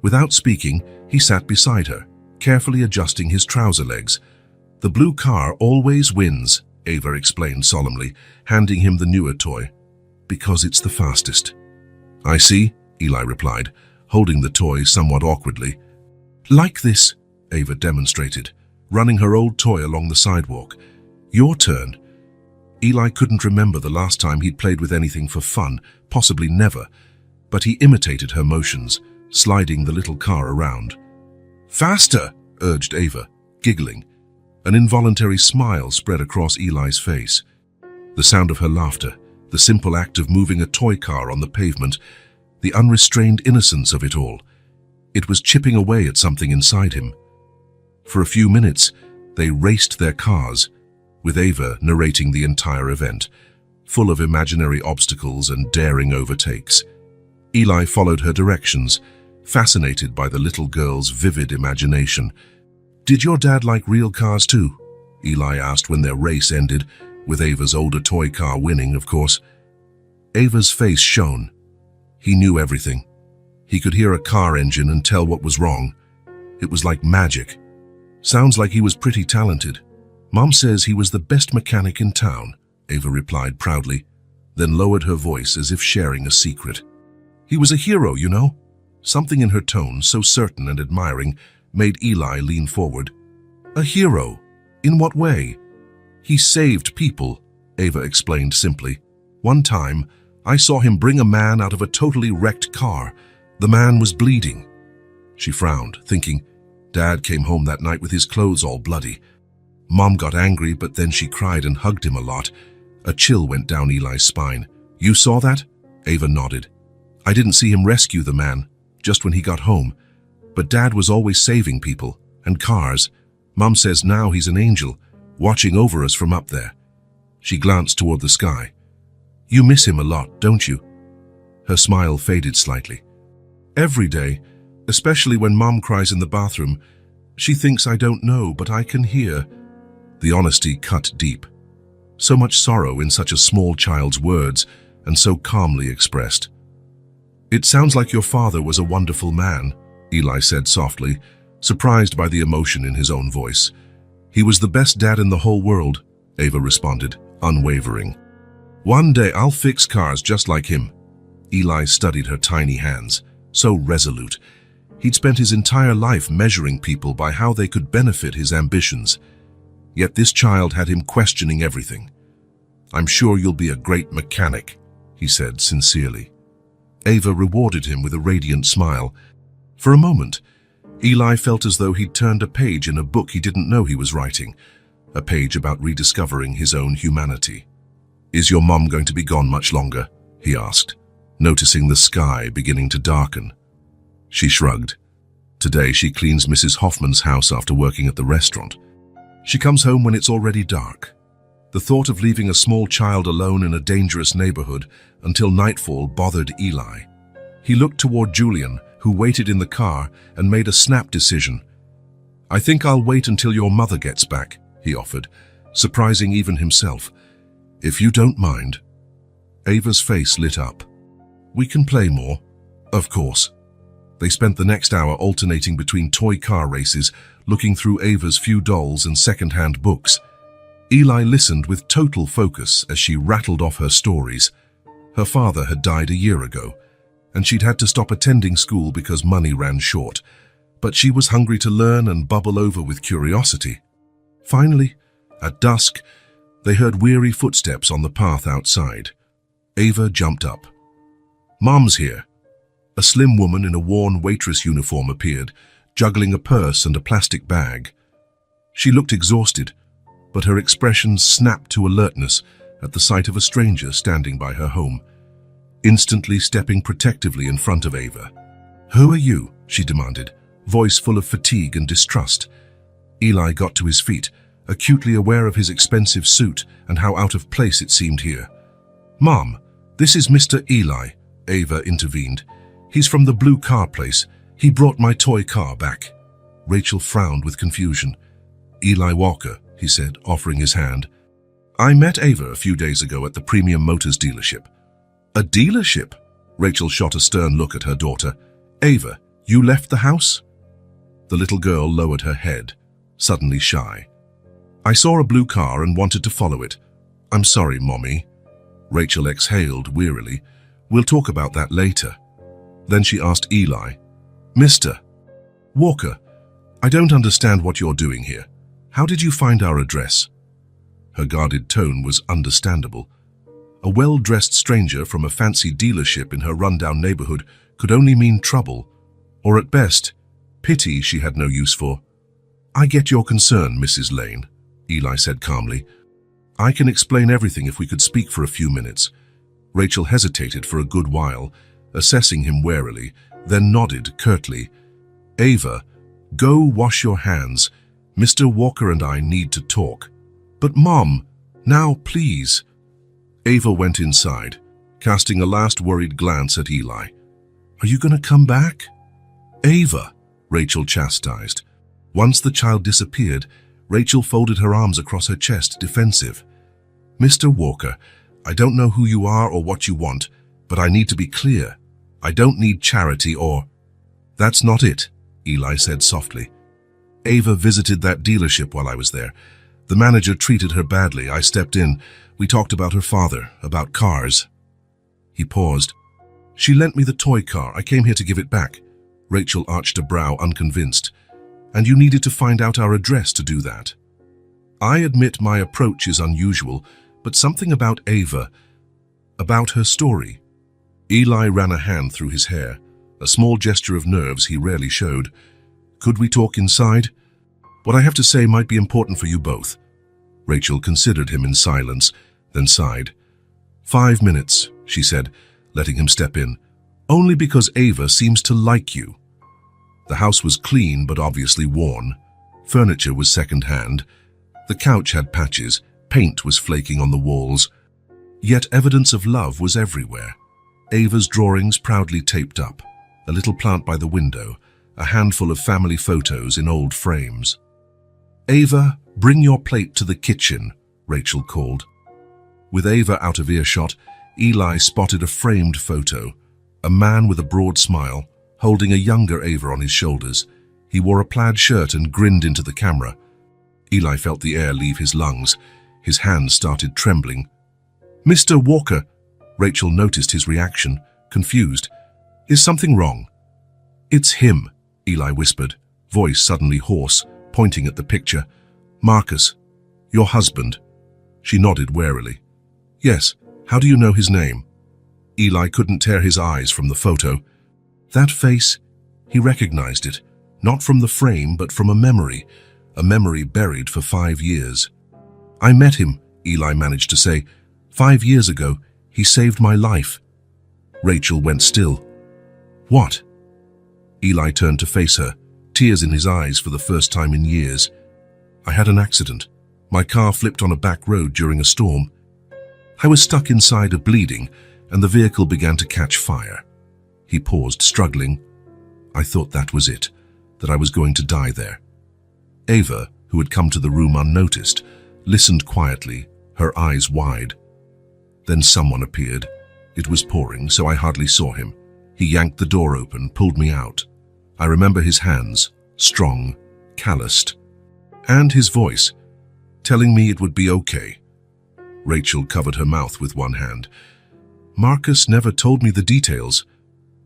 Without speaking, he sat beside her, carefully adjusting his trouser legs. "The blue car always wins," Ava explained solemnly, handing him the newer toy. "Because it's the fastest." "I see," Eli replied, holding the toy somewhat awkwardly. "Like this," Ava demonstrated, running her old toy along the sidewalk. "Your turn." Eli couldn't remember the last time he'd played with anything for fun, possibly never, but he imitated her motions, sliding the little car around. "Faster!" urged Ava, giggling. An involuntary smile spread across Eli's face. The sound of her laughter, the simple act of moving a toy car on the pavement, the unrestrained innocence of it all. It was chipping away at something inside him. For a few minutes, they raced their cars, with Ava narrating the entire event, full of imaginary obstacles and daring overtakes. Eli followed her directions, fascinated by the little girl's vivid imagination. "Did your dad like real cars too?" Eli asked when their race ended, with Ava's older toy car winning, of course. Ava's face shone. He knew everything. He could hear a car engine and tell what was wrong. It was like magic. "Sounds like he was pretty talented. Mom says he was the best mechanic in town," Ava replied proudly, then lowered her voice as if sharing a secret. "He was a hero, you know." Something in her tone, so certain and admiring, made Eli lean forward. "A hero? In what way?" "He saved people," Ava explained simply. "One time, I saw him bring a man out of a totally wrecked car. The man was bleeding." She frowned, thinking, Dad came home that night with his clothes all bloody. Mom got angry, but then she cried and hugged him a lot. A chill went down Eli's spine. "You saw that?" Ava nodded. "I didn't see him rescue the man, just when he got home. But Dad was always saving people, and cars. Mom says now he's an angel, watching over us from up there." She glanced toward the sky. "You miss him a lot, don't you?" Her smile faded slightly. "Every day, especially when Mom cries in the bathroom. She thinks I don't know, but I can hear." The honesty cut deep. So much sorrow in such a small child's words, and so calmly expressed. "It sounds like your father was a wonderful man," Eli said softly, surprised by the emotion in his own voice. "He was the best dad in the whole world," Ava responded, unwavering. "One day I'll fix cars just like him." Eli studied her tiny hands, so resolute. He'd spent his entire life measuring people by how they could benefit his ambitions. Yet this child had him questioning everything. "I'm sure you'll be a great mechanic," he said sincerely. Ava rewarded him with a radiant smile. For a moment, Eli felt as though he'd turned a page in a book he didn't know he was writing, a page about rediscovering his own humanity. "Is your mom going to be gone much longer?" he asked, noticing the sky beginning to darken. She shrugged. "Today she cleans Mrs. Hoffman's house after working at the restaurant. She comes home when it's already dark." The thought of leaving a small child alone in a dangerous neighborhood until nightfall bothered Eli. He looked toward Julian, who waited in the car, and made a snap decision. "I think I'll wait until your mother gets back," he offered, surprising even himself. "If you don't mind." Ava's face lit up. "We can play more." "Of course." They spent the next hour alternating between toy car races, looking through Ava's few dolls and second-hand books. Eli listened with total focus as she rattled off her stories. Her father had died a year ago, and she'd had to stop attending school because money ran short. But she was hungry to learn and bubble over with curiosity. Finally, at dusk, they heard weary footsteps on the path outside. Ava jumped up. "Mom's here." A slim woman in a worn waitress uniform appeared, juggling a purse and a plastic bag. She looked exhausted, but her expression snapped to alertness at the sight of a stranger standing by her home, instantly stepping protectively in front of Ava. "Who are you?" she demanded, voice full of fatigue and distrust. Eli got to his feet, acutely aware of his expensive suit and how out of place it seemed here. "Mom, this is Mr. Eli," Ava intervened. He's from the blue car place. He brought my toy car back. Rachel frowned with confusion. Eli Walker, he said, offering his hand. I met Ava a few days ago at the Premium Motors dealership. A dealership? Rachel shot a stern look at her daughter. Ava, you left the house? The little girl lowered her head, suddenly shy. I saw a blue car and wanted to follow it. I'm sorry, Mommy. Rachel exhaled wearily. We'll talk about that later. Then she asked Eli, Mr. Walker, I don't understand what you're doing here. How did you find our address? Her guarded tone was understandable. A well-dressed stranger from a fancy dealership in her rundown neighborhood could only mean trouble, or at best, pity she had no use for. I get your concern, Mrs. Lane, Eli said calmly. I can explain everything if we could speak for a few minutes. Rachel hesitated for a good while, assessing him warily, then nodded curtly. Ava, go wash your hands. Mr. Walker and I need to talk. But Mom, now please. Ava went inside, casting a last worried glance at Eli. Are you going to come back? Ava, Rachel chastised. Once the child disappeared, Rachel folded her arms across her chest, defensive. Mr. Walker, I don't know who you are or what you want, but I need to be clear. I don't need charity or... That's not it, Eli said softly. Ava visited that dealership while I was there. The manager treated her badly. I stepped in. We talked about her father, about cars. He paused. She lent me the toy car. I came here to give it back. Rachel arched a brow, unconvinced. And you needed to find out our address to do that. I admit my approach is unusual, but something about Ava, about her story. Eli ran a hand through his hair, a small gesture of nerves he rarely showed. Could we talk inside? What I have to say might be important for you both. Rachel considered him in silence, then sighed. 5 minutes, she said, letting him step in. Only because Ava seems to like you. The house was clean but obviously worn. Furniture was second-hand. The couch had patches. Paint was flaking on the walls. Yet evidence of love was everywhere. Ava's drawings proudly taped up, a little plant by the window, a handful of family photos in old frames. Ava, bring your plate to the kitchen, Rachel called. With Ava out of earshot, Eli spotted a framed photo, a man with a broad smile, holding a younger Ava on his shoulders. He wore a plaid shirt and grinned into the camera. Eli felt the air leave his lungs. His hands started trembling. Mr. Walker, Rachel noticed his reaction, confused. Is something wrong? It's him, Eli whispered, voice suddenly hoarse, pointing at the picture. Marcus, your husband. She nodded warily. Yes, how do you know his name? Eli couldn't tear his eyes from the photo. That face, he recognized it, not from the frame but from a memory buried for 5 years. I met him, Eli managed to say. 5 years ago, he saved my life. Rachel went still. What? Eli turned to face her, tears in his eyes for the first time in years. I had an accident. My car flipped on a back road during a storm. I was stuck inside a bleeding, and the vehicle began to catch fire. He paused, struggling. I thought that was it, that I was going to die there. Ava, who had come to the room unnoticed, listened quietly, her eyes wide. Then someone appeared. It was pouring, so I hardly saw him. He yanked the door open, pulled me out. I remember his hands, strong, calloused, and his voice, telling me it would be okay. Rachel covered her mouth with one hand. Marcus never told me the details.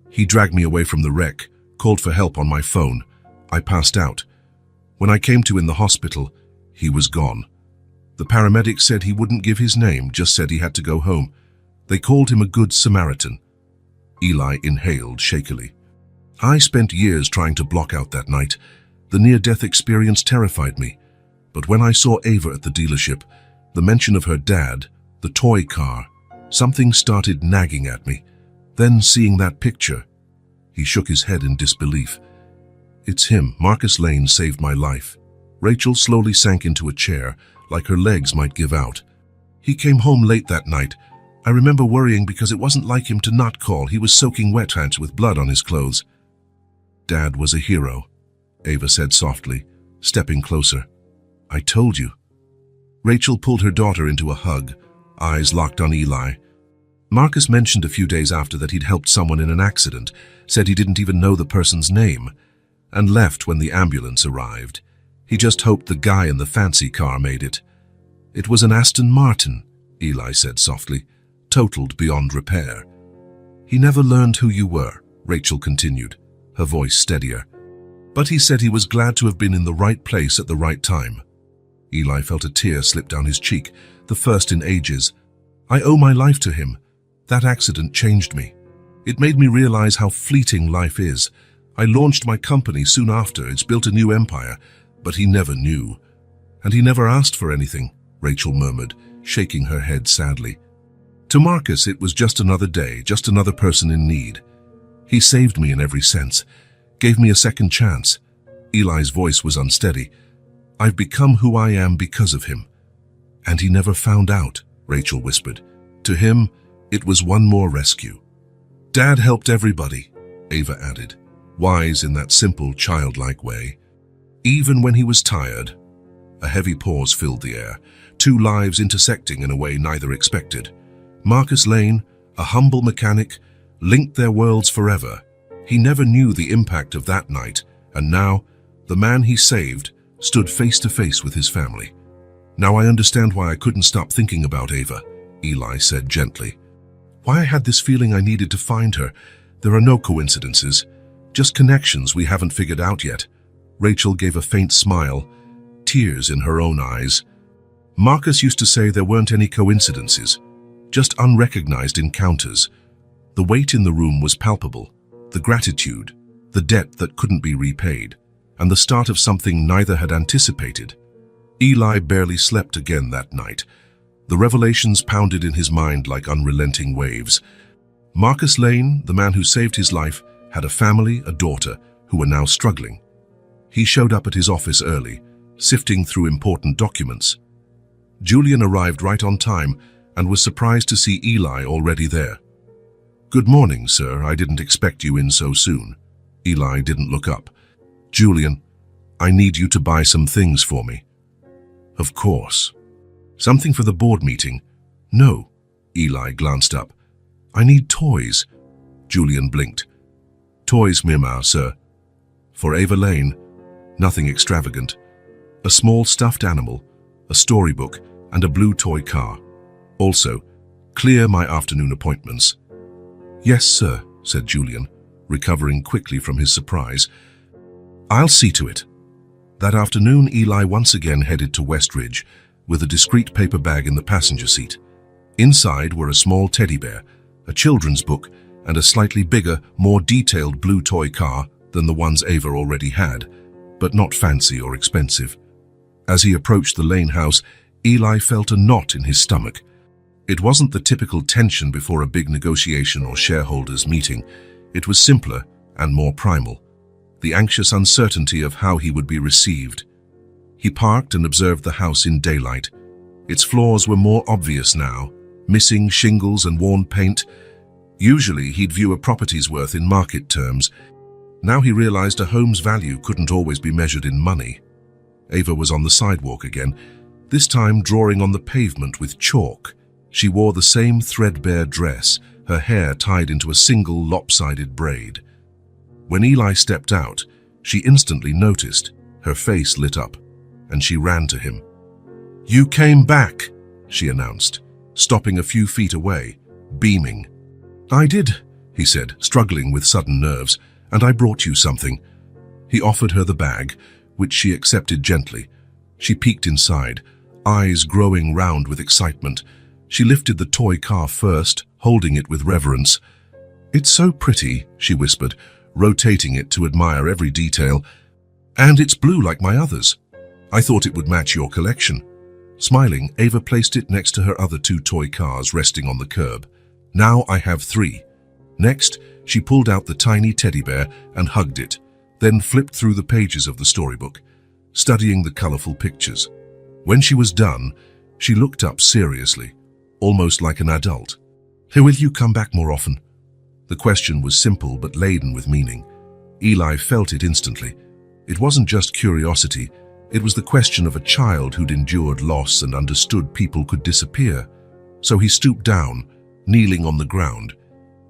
He dragged me away from the wreck, called for help on my phone. I passed out. When I came to in the hospital, he was gone. The paramedic said he wouldn't give his name, just said he had to go home. They called him a good Samaritan. Eli inhaled shakily. I spent years trying to block out that night. The near-death experience terrified me. But when I saw Ava at the dealership, the mention of her dad, the toy car, something started nagging at me. Then seeing that picture, he shook his head in disbelief. It's him. Marcus Lane saved my life. Rachel slowly sank into a chair, like her legs might give out. He came home late that night. I remember worrying because it wasn't like him to not call. He was soaking wet hands with blood on his clothes. Dad was a hero, Ava said softly, stepping closer. I told you. Rachel pulled her daughter into a hug, eyes locked on Eli. Marcus mentioned a few days after that he'd helped someone in an accident, said he didn't even know the person's name, and left when the ambulance arrived. He just hoped the guy in the fancy car made it. It was an Aston Martin, Eli said softly, totaled beyond repair. He never learned who you were, Rachel continued, her voice steadier. But he said he was glad to have been in the right place at the right time. Eli felt a tear slip down his cheek, the first in ages. I owe my life to him. That accident changed me. It made me realize how fleeting life is. I launched my company soon after. It's built a new empire, but he never knew. And he never asked for anything, Rachel murmured, shaking her head sadly. To Marcus, it was just another day, just another person in need. He saved me in every sense, gave me a second chance. Eli's voice was unsteady. I've become who I am because of him. And he never found out, Rachel whispered. To him, it was one more rescue. Dad helped everybody, Ava added, wise in that simple, childlike way. Even when he was tired. A heavy pause filled the air, two lives intersecting in a way neither expected. Marcus Lane, a humble mechanic, linked their worlds forever. He never knew the impact of that night, and now, the man he saved stood face to face with his family. Now I understand why I couldn't stop thinking about Ava, Eli said gently. Why I had this feeling I needed to find her. There are no coincidences, just connections we haven't figured out yet. Rachel gave a faint smile, tears in her own eyes. Marcus used to say there weren't any coincidences, just unrecognized encounters. The weight in the room was palpable, the gratitude, the debt that couldn't be repaid, and the start of something neither had anticipated. Eli barely slept again that night. The revelations pounded in his mind like unrelenting waves. Marcus Lane, the man who saved his life, had a family, a daughter, who were now struggling. He showed up at his office early, sifting through important documents. Julian arrived right on time and was surprised to see Eli already there. Good morning, sir. I didn't expect you in so soon. Eli didn't look up. Julian, I need you to buy some things for me. Of course. Something for the board meeting? No. Eli glanced up. I need toys. Julian blinked. Toys, Mirmar, sir. For Ava Lane, nothing extravagant. A small stuffed animal, a storybook, and a blue toy car. Also, clear my afternoon appointments. Yes, sir, said Julian, recovering quickly from his surprise. I'll see to it. That afternoon, Eli once again headed to Westridge with a discreet paper bag in the passenger seat. Inside were a small teddy bear, a children's book, and a slightly bigger, more detailed blue toy car than the ones Ava already had, but not fancy or expensive. As he approached the Lane house, Eli felt a knot in his stomach. It wasn't the typical tension before a big negotiation or shareholders' meeting. It was simpler and more primal. The anxious uncertainty of how he would be received. He parked and observed the house in daylight. Its flaws were more obvious now, missing shingles and worn paint. Usually he'd view a property's worth in market terms. Now he realized a home's value couldn't always be measured in money. Ava was on the sidewalk again, this time drawing on the pavement with chalk. She wore the same threadbare dress, her hair tied into a single lopsided braid. When Eli stepped out, she instantly noticed. Her face lit up, and she ran to him. You came back, she announced, stopping a few feet away, beaming. I did, he said, struggling with sudden nerves, and I brought you something. He offered her the bag, which she accepted gently. She peeked inside, eyes growing round with excitement. She lifted the toy car first, holding it with reverence. It's so pretty, she whispered, rotating it to admire every detail. And it's blue like my others. I thought it would match your collection. Smiling, Ava placed it next to her other two toy cars resting on the curb. Now I have 3. Next, she pulled out the tiny teddy bear and hugged it, then flipped through the pages of the storybook, studying the colorful pictures. When she was done, she looked up seriously, almost like an adult. Will you come back more often? The question was simple but laden with meaning. Eli felt it instantly. It wasn't just curiosity, it was the question of a child who'd endured loss and understood people could disappear. So he stooped down, kneeling on the ground,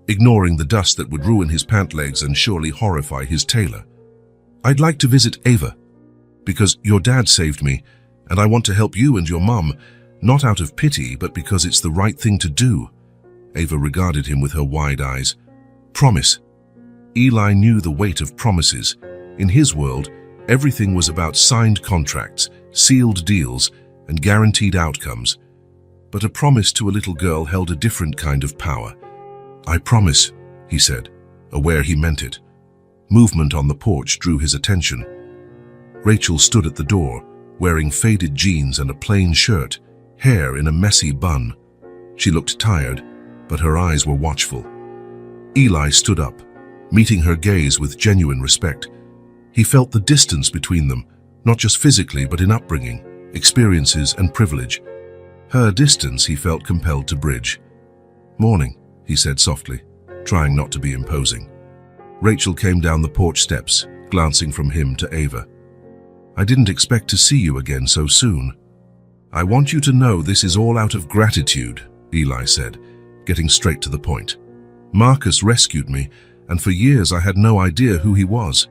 ignoring the dust that would ruin his pant legs and surely horrify his tailor. I'd like to visit Ava, because your dad saved me, and I want to help you and your mum, not out of pity, but because it's the right thing to do. Ava regarded him with her wide eyes. Promise. Eli knew the weight of promises. In his world, everything was about signed contracts, sealed deals, and guaranteed outcomes. But a promise to a little girl held a different kind of power. I promise, he said, aware he meant it. Movement on the porch drew his attention. Rachel stood at the door, wearing faded jeans and a plain shirt, hair in a messy bun. She looked tired, but her eyes were watchful. Eli stood up, meeting her gaze with genuine respect. He felt the distance between them, not just physically but in upbringing, experiences and privilege. Her distance he felt compelled to bridge. Morning, he said softly, trying not to be imposing. Rachel came down the porch steps, glancing from him to Ava. I didn't expect to see you again so soon. I want you to know this is all out of gratitude, Eli said, getting straight to the point. Marcus rescued me, and for years I had no idea who he was.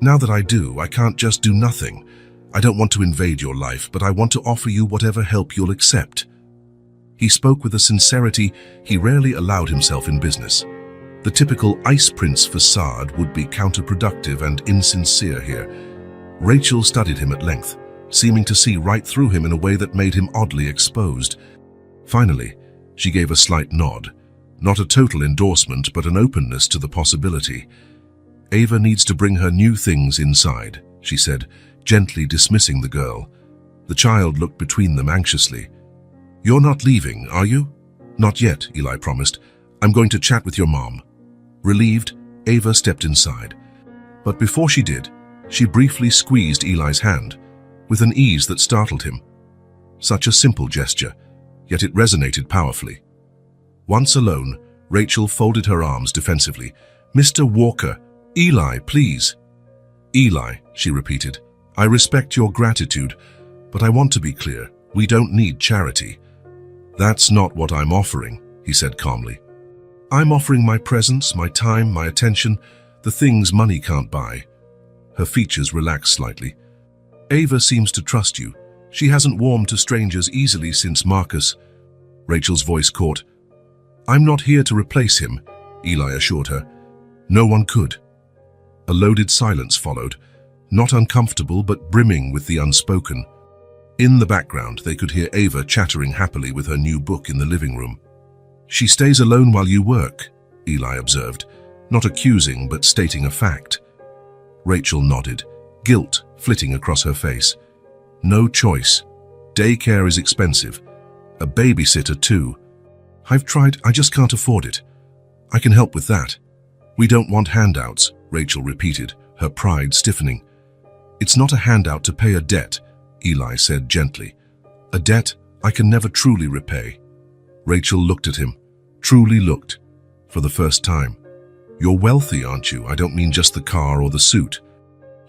Now that I do, I can't just do nothing. I don't want to invade your life, but I want to offer you whatever help you'll accept. He spoke with a sincerity he rarely allowed himself in business. The typical ice prince facade would be counterproductive and insincere here. Rachel studied him at length, seeming to see right through him in a way that made him oddly exposed. Finally, she gave a slight nod. Not a total endorsement, but an openness to the possibility. Ava needs to bring her new things inside, she said, gently dismissing the girl. The child looked between them anxiously. You're not leaving, are you? Not yet, Eli promised. I'm going to chat with your mom. Relieved, Ava stepped inside. But before she did, she briefly squeezed Eli's hand, with an ease that startled him. Such a simple gesture, yet it resonated powerfully. Once alone, Rachel folded her arms defensively. Mr. Walker, Eli, please. Eli, she repeated, I respect your gratitude, but I want to be clear, we don't need charity. That's not what I'm offering, he said calmly. I'm offering my presence, my time, my attention, the things money can't buy. Her features relaxed slightly. Ava seems to trust you. She hasn't warmed to strangers easily since Marcus. Rachel's voice caught. I'm not here to replace him, Eli assured her. No one could. A loaded silence followed, not uncomfortable but brimming with the unspoken. In the background, they could hear Ava chattering happily with her new book in the living room. She stays alone while you work, Eli observed, not accusing but stating a fact. Rachel nodded, guilt flitting across her face. No choice. Daycare is expensive. A babysitter too. I've tried, I just can't afford it. I can help with that. We don't want handouts, Rachel repeated, her pride stiffening. It's not a handout to pay a debt, Eli said gently. A debt I can never truly repay. Rachel looked at him, truly looked, for the first time. You're wealthy, aren't you? I don't mean just the car or the suit.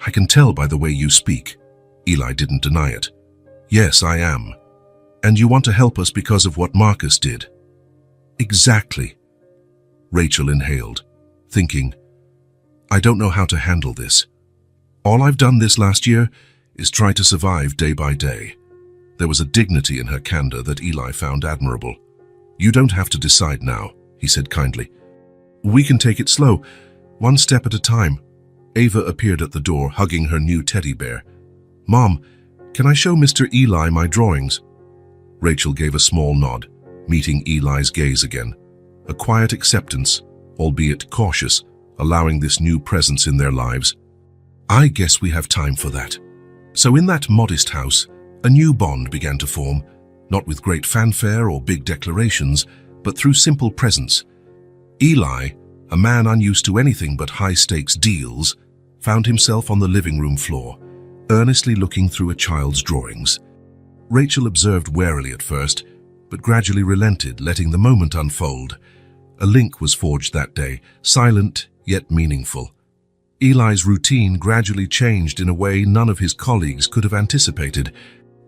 I can tell by the way you speak. Eli didn't deny it. Yes, I am. And you want to help us because of what Marcus did. Exactly. Rachel inhaled, thinking, I don't know how to handle this. All I've done this last year is try to survive day by day. There was a dignity in her candor that Eli found admirable. You don't have to decide now, he said kindly. We can take it slow, one step at a time. Ava appeared at the door, hugging her new teddy bear. Mom, can I show Mr. Eli my drawings? Rachel gave a small nod, meeting Eli's gaze again. A quiet acceptance, albeit cautious, allowing this new presence in their lives. I guess we have time for that. So in that modest house, a new bond began to form, not with great fanfare or big declarations, but through simple presence. Eli, a man unused to anything but high-stakes deals, found himself on the living room floor, earnestly looking through a child's drawings. Rachel observed warily at first, but gradually relented, letting the moment unfold. A link was forged that day, silent yet meaningful. Eli's routine gradually changed in a way none of his colleagues could have anticipated.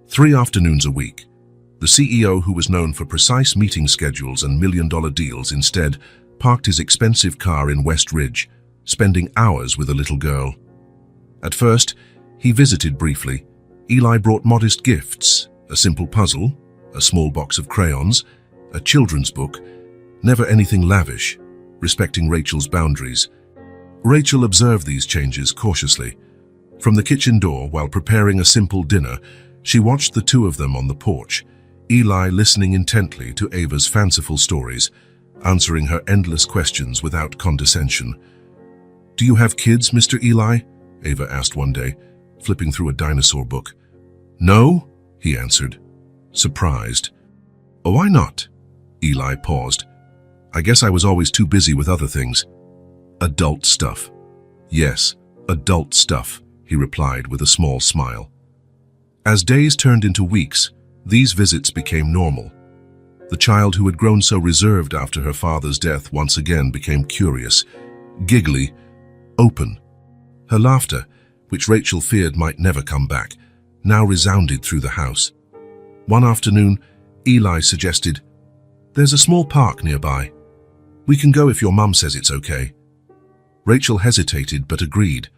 3 afternoons a week. The CEO, who was known for precise meeting schedules and million-dollar deals, instead parked his expensive car in West Ridge, spending hours with a little girl. At first, he visited briefly. Eli brought modest gifts, a simple puzzle, a small box of crayons, a children's book, never anything lavish, respecting Rachel's boundaries. Rachel observed these changes cautiously. From the kitchen door, while preparing a simple dinner, she watched the two of them on the porch, Eli listening intently to Ava's fanciful stories, answering her endless questions without condescension. "Do you have kids, Mr. Eli?" Ava asked one day, flipping through a dinosaur book. "No," he answered, surprised. "Oh, why not?" Eli paused. "I guess I was always too busy with other things." "Adult stuff." "Yes, adult stuff," he replied with a small smile. As days turned into weeks, these visits became normal. The child who had grown so reserved after her father's death once again became curious, giggly, open. Her laughter, which Rachel feared might never come back, now resounded through the house. One afternoon, Eli suggested, "There's a small park nearby. We can go if your mum says it's okay." Rachel hesitated but agreed.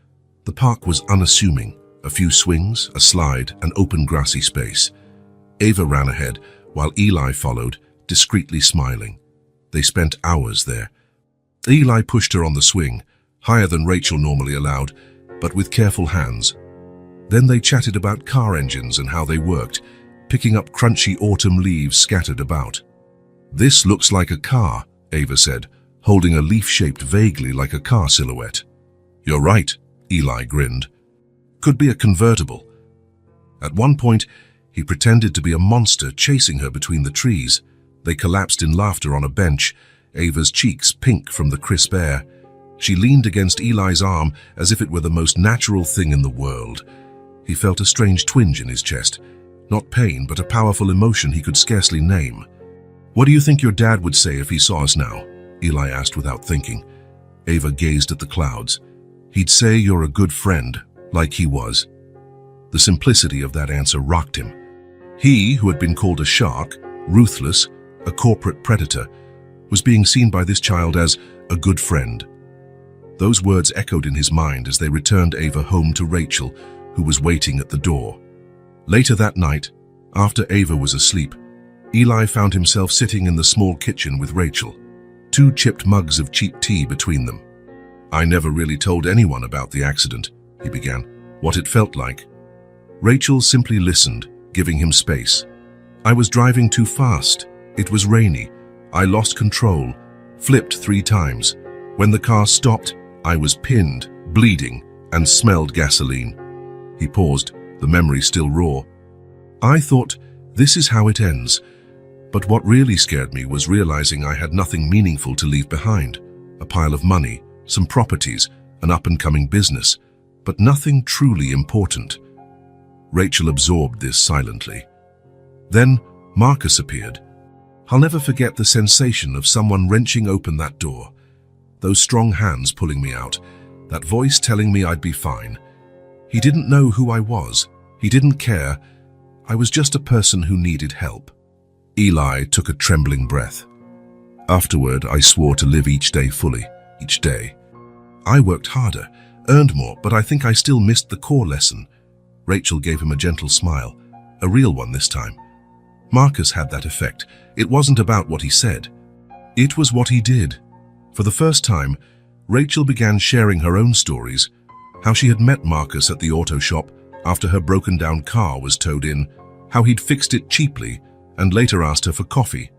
The park was unassuming, a few swings, a slide, an open grassy space. Ava ran ahead, while Eli followed, discreetly smiling. They spent hours there. Eli pushed her on the swing, higher than Rachel normally allowed, but with careful hands. Then they chatted about car engines and how they worked, picking up crunchy autumn leaves scattered about. "This looks like a car," Ava said, holding a leaf shaped vaguely like a car silhouette. "You're right," Eli grinned. "Could be a convertible." At one point, he pretended to be a monster chasing her between the trees. They collapsed in laughter on a bench, Ava's cheeks pink from the crisp air. She leaned against Eli's arm as if it were the most natural thing in the world. He felt a strange twinge in his chest. Not pain, but a powerful emotion he could scarcely name. "What do you think your dad would say if he saw us now?" Eli asked without thinking. Ava gazed at the clouds. "He'd say you're a good friend, like he was." The simplicity of that answer rocked him. He, who had been called a shark, ruthless, a corporate predator, was being seen by this child as a good friend. Those words echoed in his mind as they returned Ava home to Rachel, who was waiting at the door. Later that night, after Ava was asleep, Eli found himself sitting in the small kitchen with Rachel, 2 chipped mugs of cheap tea between them. "I never really told anyone about the accident," he began, "what it felt like." Rachel simply listened, giving him space. "I was driving too fast. It was rainy. I lost control, flipped 3 times. When the car stopped, I was pinned, bleeding, and smelled gasoline." He paused, the memory still raw. "I thought, this is how it ends. But what really scared me was realizing I had nothing meaningful to leave behind. A pile of money, some properties, an up-and-coming business, but nothing truly important." Rachel absorbed this silently. Then Marcus appeared. I'll never forget the sensation of someone wrenching open that door. Those strong hands pulling me out, that voice telling me I'd be fine. He didn't know who I was. He didn't care. I was just a person who needed help. Eli took a trembling breath. Afterward, I swore to live each day fully, each day. I worked harder, earned more, but I think I still missed the core lesson. Rachel gave him a gentle smile, a real one this time. Marcus had that effect. It wasn't about what he said. It was what he did. For the first time, Rachel began sharing her own stories, how she had met Marcus at the auto shop after her broken-down car was towed in, how he'd fixed it cheaply, and later asked her for coffee.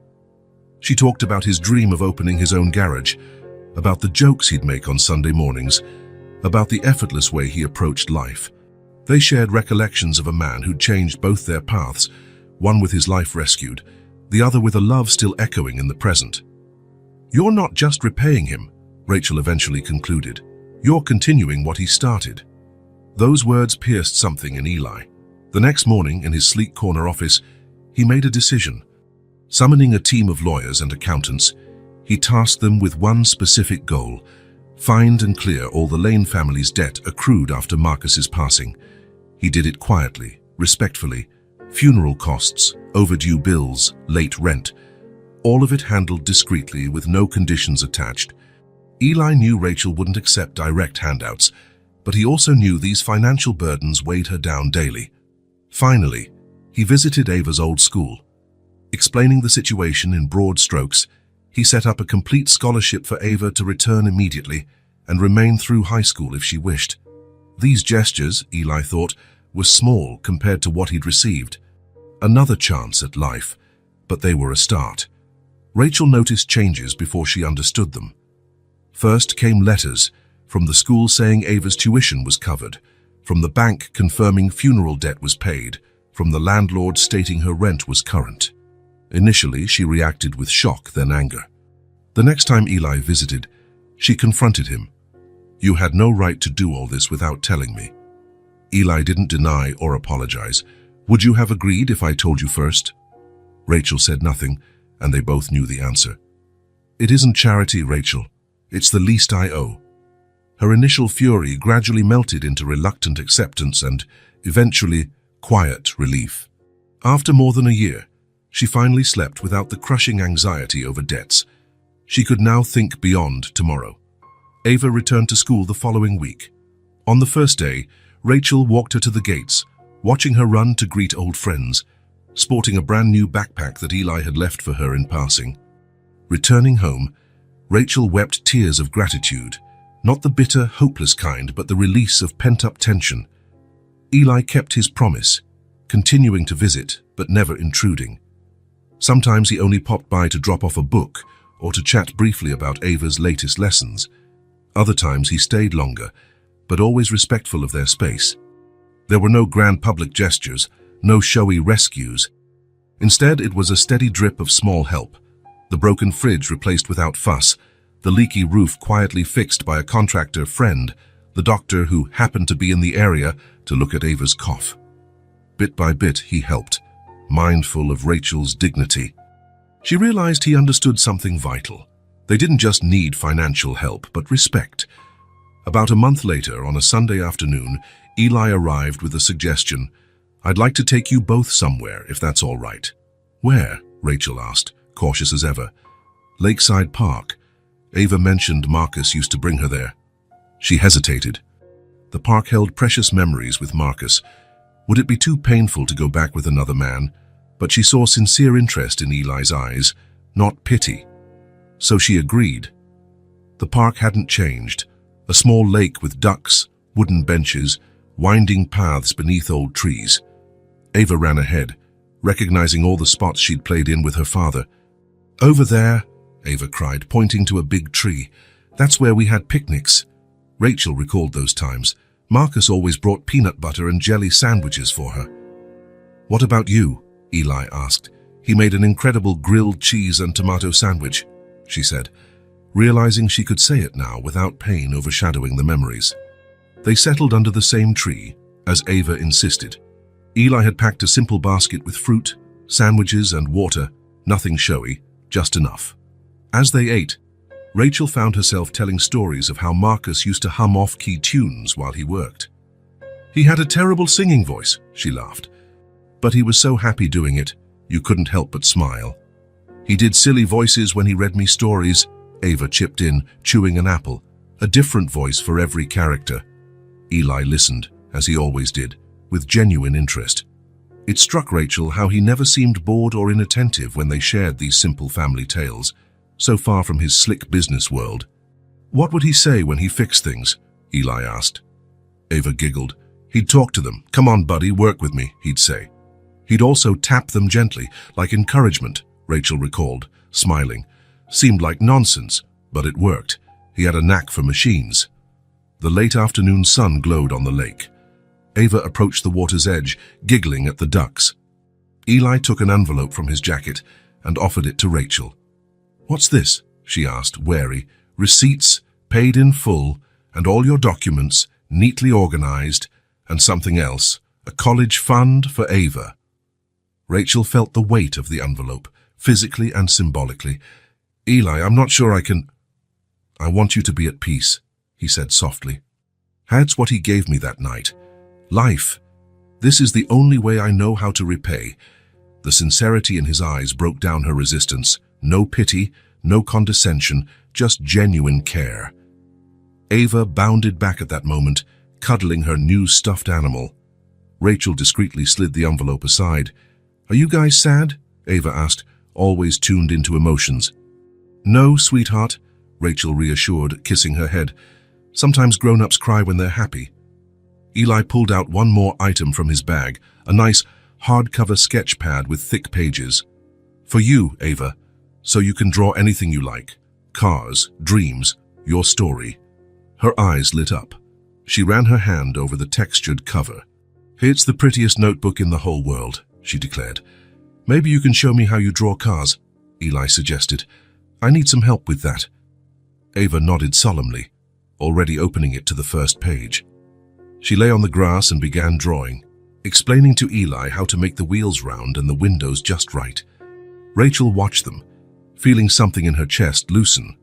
She talked about his dream of opening his own garage, about the jokes he'd make on Sunday mornings, about the effortless way he approached life. They shared recollections of a man who'd changed both their paths, one with his life rescued, the other with a love still echoing in the present. "You're not just repaying him," Rachel eventually concluded. "You're continuing what he started." Those words pierced something in Eli. The next morning, in his sleek corner office, he made a decision. Summoning a team of lawyers and accountants, he tasked them with one specific goal: find and clear all the Lane family's debt accrued after Marcus's passing. He did it quietly, respectfully. Funeral costs, overdue bills, late rent, all of it handled discreetly with no conditions attached. Eli knew Rachel wouldn't accept direct handouts, but he also knew these financial burdens weighed her down daily. Finally, he visited Ava's old school. Explaining the situation in broad strokes, he set up a complete scholarship for Ava to return immediately and remain through high school if she wished. These gestures, Eli thought, were small compared to what he'd received. Another chance at life, but they were a start. Rachel noticed changes before she understood them. First came letters from the school saying Ava's tuition was covered, from the bank confirming funeral debt was paid, from the landlord stating her rent was current. Initially, she reacted with shock, then anger. The next time Eli visited, she confronted him. "You had no right to do all this without telling me." Eli didn't deny or apologize. "Would you have agreed if I told you first?" Rachel said nothing, and they both knew the answer. "It isn't charity, Rachel. It's the least I owe." Her initial fury gradually melted into reluctant acceptance and, eventually, quiet relief. After more than a year, she finally slept without the crushing anxiety over debts. She could now think beyond tomorrow. Ava returned to school the following week. On the first day, Rachel walked her to the gates, watching her run to greet old friends, sporting a brand new backpack that Eli had left for her in passing. Returning home, Rachel wept tears of gratitude, not the bitter, hopeless kind, but the release of pent-up tension. Eli kept his promise, continuing to visit, but never intruding. Sometimes he only popped by to drop off a book or to chat briefly about Ava's latest lessons. Other times he stayed longer, but always respectful of their space. There were no grand public gestures, no showy rescues. Instead, it was a steady drip of small help. The broken fridge replaced without fuss, the leaky roof quietly fixed by a contractor friend, the doctor who happened to be in the area to look at Ava's cough. Bit by bit, he helped, mindful of Rachel's dignity. She realized he understood something vital. They didn't just need financial help, but respect. About a month later, on a Sunday afternoon, Eli arrived with a suggestion. "I'd like to take you both somewhere, if that's all right." "Where?" Rachel asked, cautious as ever. "Lakeside Park." Ava mentioned Marcus used to bring her there. She hesitated. The park held precious memories with Marcus. Would it be too painful to go back with another man? But she saw sincere interest in Eli's eyes, not pity. So she agreed. The park hadn't changed. A small lake with ducks, wooden benches, winding paths beneath old trees. Ava ran ahead, recognizing all the spots she'd played in with her father. "Over there," Ava cried, pointing to a big tree. "That's where we had picnics." Rachel recalled those times. Marcus always brought peanut butter and jelly sandwiches for her. "What about you?" Eli asked. "He made an incredible grilled cheese and tomato sandwich," she said, realizing she could say it now without pain overshadowing the memories. They settled under the same tree, as Ava insisted. Eli had packed a simple basket with fruit, sandwiches, and water, nothing showy, just enough. As they ate, Rachel found herself telling stories of how Marcus used to hum off-key tunes while he worked. "He had a terrible singing voice," she laughed. "But he was so happy doing it, you couldn't help but smile. He did silly voices when he read me stories," Ava chipped in, chewing an apple, a different voice for every character. Eli listened, as he always did, with genuine interest. It struck Rachel how he never seemed bored or inattentive when they shared these simple family tales, so far from his slick business world. "What would he say when he fixed things?" Eli asked. Ava giggled. "He'd talk to them. 'Come on, buddy, work with me,' he'd say. He'd also tap them gently, like encouragement," Rachel recalled, smiling. "Seemed like nonsense, but it worked. He had a knack for machines." The late afternoon sun glowed on the lake. Ava approached the water's edge, giggling at the ducks. Eli took an envelope from his jacket and offered it to Rachel. "What's this?" she asked, wary. "Receipts, paid in full, and all your documents, neatly organized, and something else, a college fund for Ava." Rachel felt the weight of the envelope, physically and symbolically. "Eli, I'm not sure I can—" "I want you to be at peace," he said softly. "That's what he gave me that night. Life. This is the only way I know how to repay." The sincerity in his eyes broke down her resistance. No pity, no condescension, just genuine care. Ava bounded back at that moment, cuddling her new stuffed animal. Rachel discreetly slid the envelope aside. "Are you guys sad?" Ava asked, always tuned into emotions. "No, sweetheart," Rachel reassured, kissing her head. "Sometimes grown-ups cry when they're happy." Eli pulled out one more item from his bag, a nice hardcover sketch pad with thick pages. "For you, Ava, so you can draw anything you like. Cars, dreams, your story." Her eyes lit up. She ran her hand over the textured cover. "It's the prettiest notebook in the whole world," she declared. "Maybe you can show me how you draw cars," Eli suggested. "I need some help with that." Ava nodded solemnly, already opening it to the first page. She lay on the grass and began drawing, explaining to Eli how to make the wheels round and the windows just right. Rachel watched them, feeling something in her chest loosen.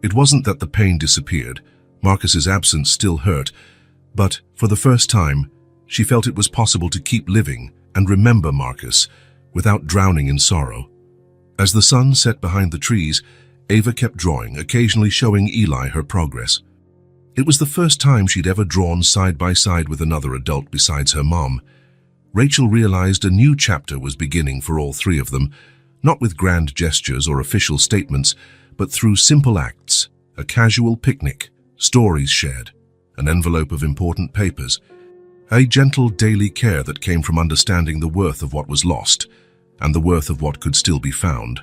It wasn't that the pain disappeared. Marcus's absence still hurt, but for the first time, she felt it was possible to keep living and remember Marcus without drowning in sorrow. As the sun set behind the trees, Ava kept drawing, occasionally showing Eli her progress. It was the first time she'd ever drawn side by side with another adult besides her mom. Rachel realized a new chapter was beginning for all three of them, not with grand gestures or official statements, but through simple acts: a casual picnic, stories shared, an envelope of important papers, a gentle daily care that came from understanding the worth of what was lost and the worth of what could still be found.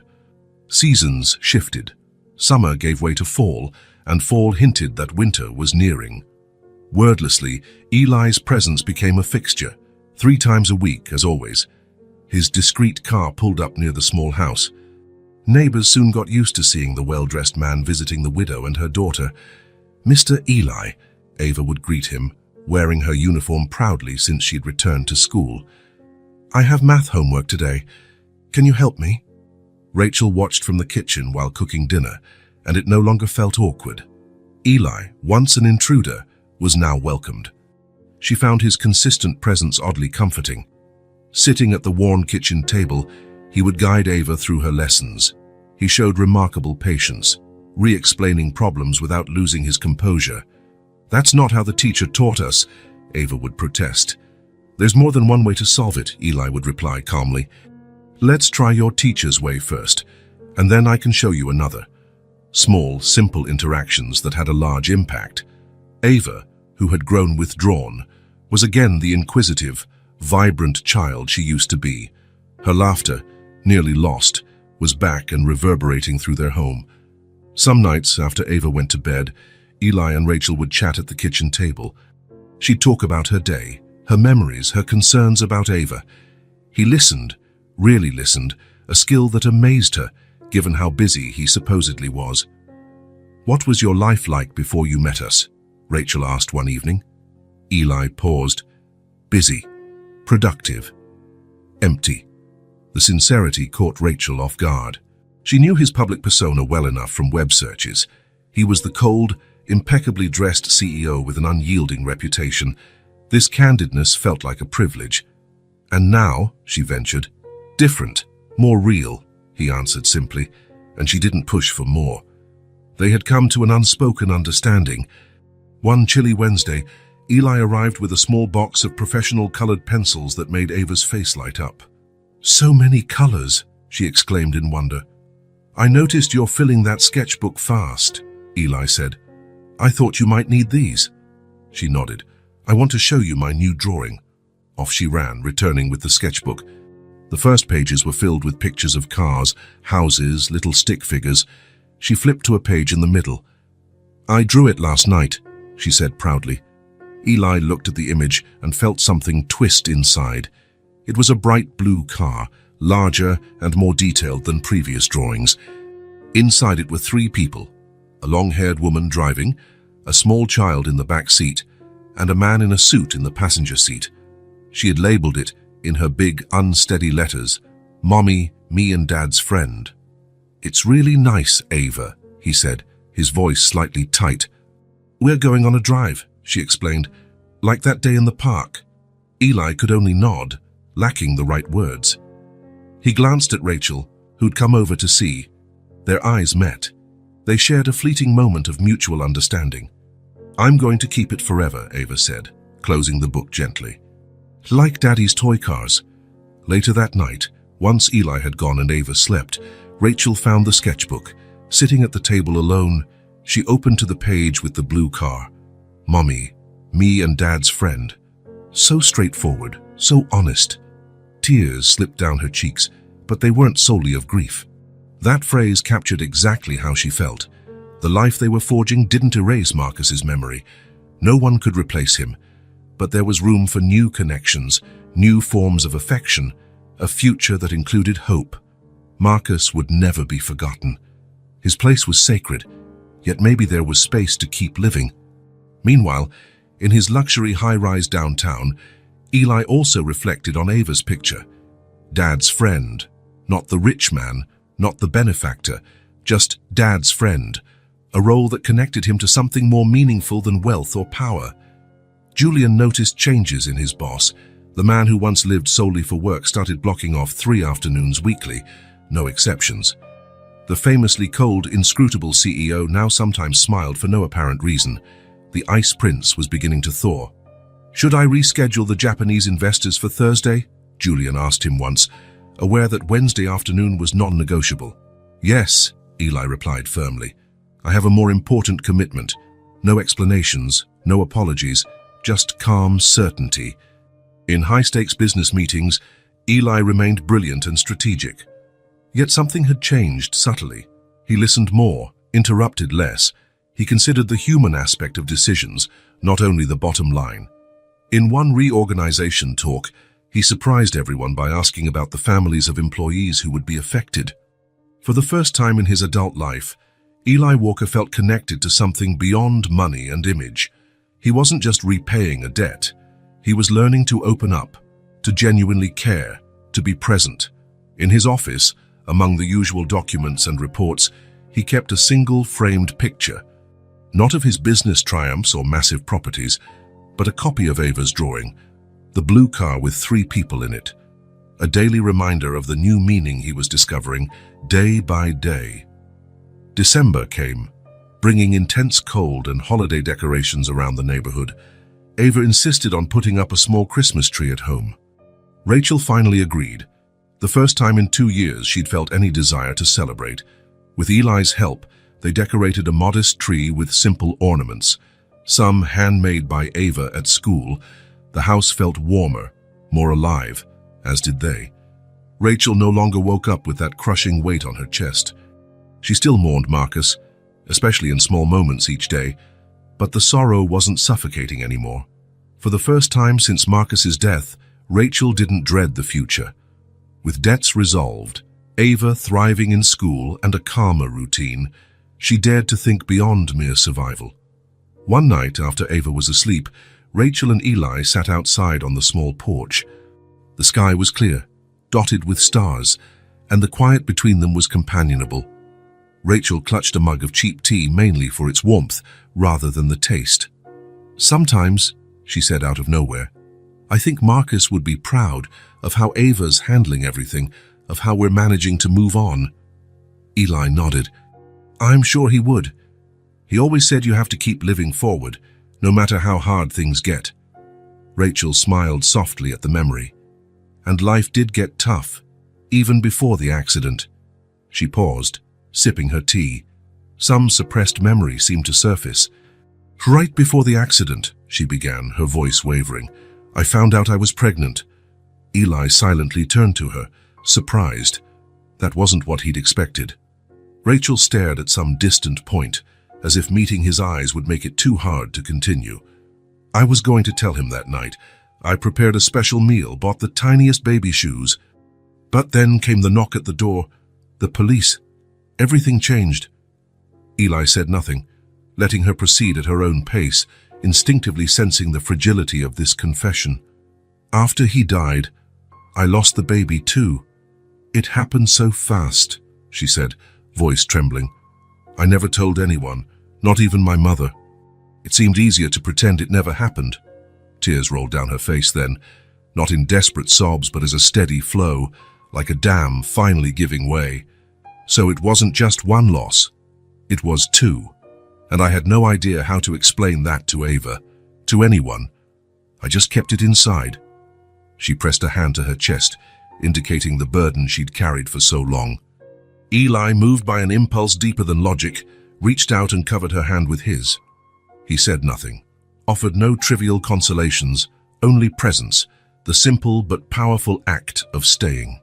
Seasons shifted. Summer gave way to fall, and fall hinted that winter was nearing. Wordlessly, Eli's presence became a fixture, 3 times a week, as always. His discreet car pulled up near the small house. Neighbors soon got used to seeing the well-dressed man visiting the widow and her daughter. "Mr. Eli," Ava would greet him, wearing her uniform proudly since she'd returned to school. "I have math homework today. Can you help me?" Rachel watched from the kitchen while cooking dinner, and it no longer felt awkward. Eli, once an intruder, was now welcomed. She found his consistent presence oddly comforting. Sitting at the worn kitchen table, he would guide Ava through her lessons. He showed remarkable patience, re-explaining problems without losing his composure. "That's not how the teacher taught us," Ava would protest. "There's more than one way to solve it," Eli would reply calmly. "Let's try your teacher's way first, and then I can show you another." Small, simple interactions that had a large impact. Ava, who had grown withdrawn, was again the inquisitive, vibrant child she used to be. Her laughter, nearly lost, was back and reverberating through their home. Some nights, after Ava went to bed, Eli and Rachel would chat at the kitchen table. She'd talk about her day, her memories, her concerns about Ava. He listened, really listened, a skill that amazed her, given how busy he supposedly was. "What was your life like before you met us?" Rachel asked one evening. Eli paused. "Busy, productive, empty." The sincerity caught Rachel off guard. She knew his public persona well enough from web searches. He was the cold, impeccably dressed CEO with an unyielding reputation. This candidness felt like a privilege. "And now," she ventured, "different, more real," he answered simply, and she didn't push for more. They had come to an unspoken understanding. One chilly Wednesday, Eli arrived with a small box of professional colored pencils that made Ava's face light up. "So many colors," she exclaimed in wonder. "I noticed you're filling that sketchbook fast," Eli said. "I thought you might need these." She nodded. "I want to show you my new drawing." Off she ran, returning with the sketchbook. The first pages were filled with pictures of cars, houses, little stick figures. She flipped to a page in the middle. "I drew it last night," she said proudly. Eli looked at the image and felt something twist inside. It was a bright blue car, larger and more detailed than previous drawings. Inside it were 3 people, a long-haired woman driving, a small child in the back seat, and a man in a suit in the passenger seat. She had labeled it, in her big, unsteady letters, "Mommy, me and Dad's friend. It's really nice, Ava, he said, his voice slightly tight. We're going on a drive, she explained, like that day in the park. Eli could only nod, lacking the right words. He glanced at Rachel, who'd come over to see. Their eyes met. They shared a fleeting moment of mutual understanding. I'm going to keep it forever, Ava said, closing the book gently. Like Daddy's toy cars. Later that night, once Eli had gone and Ava slept, Rachel found the sketchbook. Sitting at the table alone, she opened to the page with the blue car. Mommy, me and Dad's friend. So straightforward, so honest. Tears slipped down her cheeks, but they weren't solely of grief. That phrase captured exactly how she felt. The life they were forging didn't erase Marcus's memory. No one could replace him. But there was room for new connections, new forms of affection, a future that included hope. Marcus would never be forgotten. His place was sacred, yet maybe there was space to keep living. Meanwhile, in his luxury high-rise downtown, Eli also reflected on Ava's picture. Dad's friend, not the rich man, not the benefactor, just Dad's friend, a role that connected him to something more meaningful than wealth or power. Julian noticed changes in his boss. The man who once lived solely for work started blocking off 3 afternoons weekly, no exceptions. The famously cold, inscrutable CEO now sometimes smiled for no apparent reason. The Ice Prince was beginning to thaw. Should I reschedule the Japanese investors for Thursday? Julian asked him once, aware that Wednesday afternoon was non-negotiable. Yes, Eli replied firmly. I have a more important commitment. No explanations, no apologies, just calm certainty. In high-stakes business meetings, Eli remained brilliant and strategic. Yet something had changed subtly. He listened more, interrupted less. He considered the human aspect of decisions, not only the bottom line. In one reorganization talk, he surprised everyone by asking about the families of employees who would be affected. For the first time in his adult life, Eli Walker felt connected to something beyond money and image. He wasn't just repaying a debt. He was learning to open up, to genuinely care, to be present. In his office, among the usual documents and reports, he kept a single framed picture, not of his business triumphs or massive properties, but a copy of Ava's drawing, the blue car with 3 people in it, a daily reminder of the new meaning he was discovering day by day. December came, bringing intense cold and holiday decorations around the neighborhood. Ava insisted on putting up a small Christmas tree at home. Rachel finally agreed. The first time in 2 years she'd felt any desire to celebrate. With Eli's help, they decorated a modest tree with simple ornaments, some handmade by Ava at school. The house felt warmer, more alive, as did they. Rachel no longer woke up with that crushing weight on her chest. She still mourned Marcus, especially in small moments each day, but the sorrow wasn't suffocating anymore. For the first time since Marcus's death, Rachel didn't dread the future. With debts resolved, Ava thriving in school and a calmer routine, she dared to think beyond mere survival. One night after Ava was asleep, Rachel and Eli sat outside on the small porch. The sky was clear, dotted with stars, and the quiet between them was companionable. Rachel clutched a mug of cheap tea mainly for its warmth rather than the taste. Sometimes, she said out of nowhere, I think Marcus would be proud of how Ava's handling everything, of how we're managing to move on. Eli nodded. I'm sure he would. He always said you have to keep living forward, no matter how hard things get. Rachel smiled softly at the memory. And life did get tough, even before the accident. She paused, sipping her tea. Some suppressed memory seemed to surface. Right before the accident, she began, her voice wavering, I found out I was pregnant. Eli silently turned to her, surprised. That wasn't what he'd expected. Rachel stared at some distant point, as if meeting his eyes would make it too hard to continue. I was going to tell him that night. I prepared a special meal, bought the tiniest baby shoes. But then came the knock at the door. The police. Everything changed. Eli said nothing, letting her proceed at her own pace, instinctively sensing the fragility of this confession. After he died, I lost the baby too. It happened so fast, she said, voice trembling. I never told anyone, not even my mother. It seemed easier to pretend it never happened. Tears rolled down her face then, not in desperate sobs but as a steady flow, like a dam finally giving way. So it wasn't just one loss, it was two. And I had no idea how to explain that to Ava, to anyone. I just kept it inside. She pressed a hand to her chest, indicating the burden she'd carried for so long. Eli, moved by an impulse deeper than logic, reached out and covered her hand with his. He said nothing, offered no trivial consolations, only presence, the simple but powerful act of staying.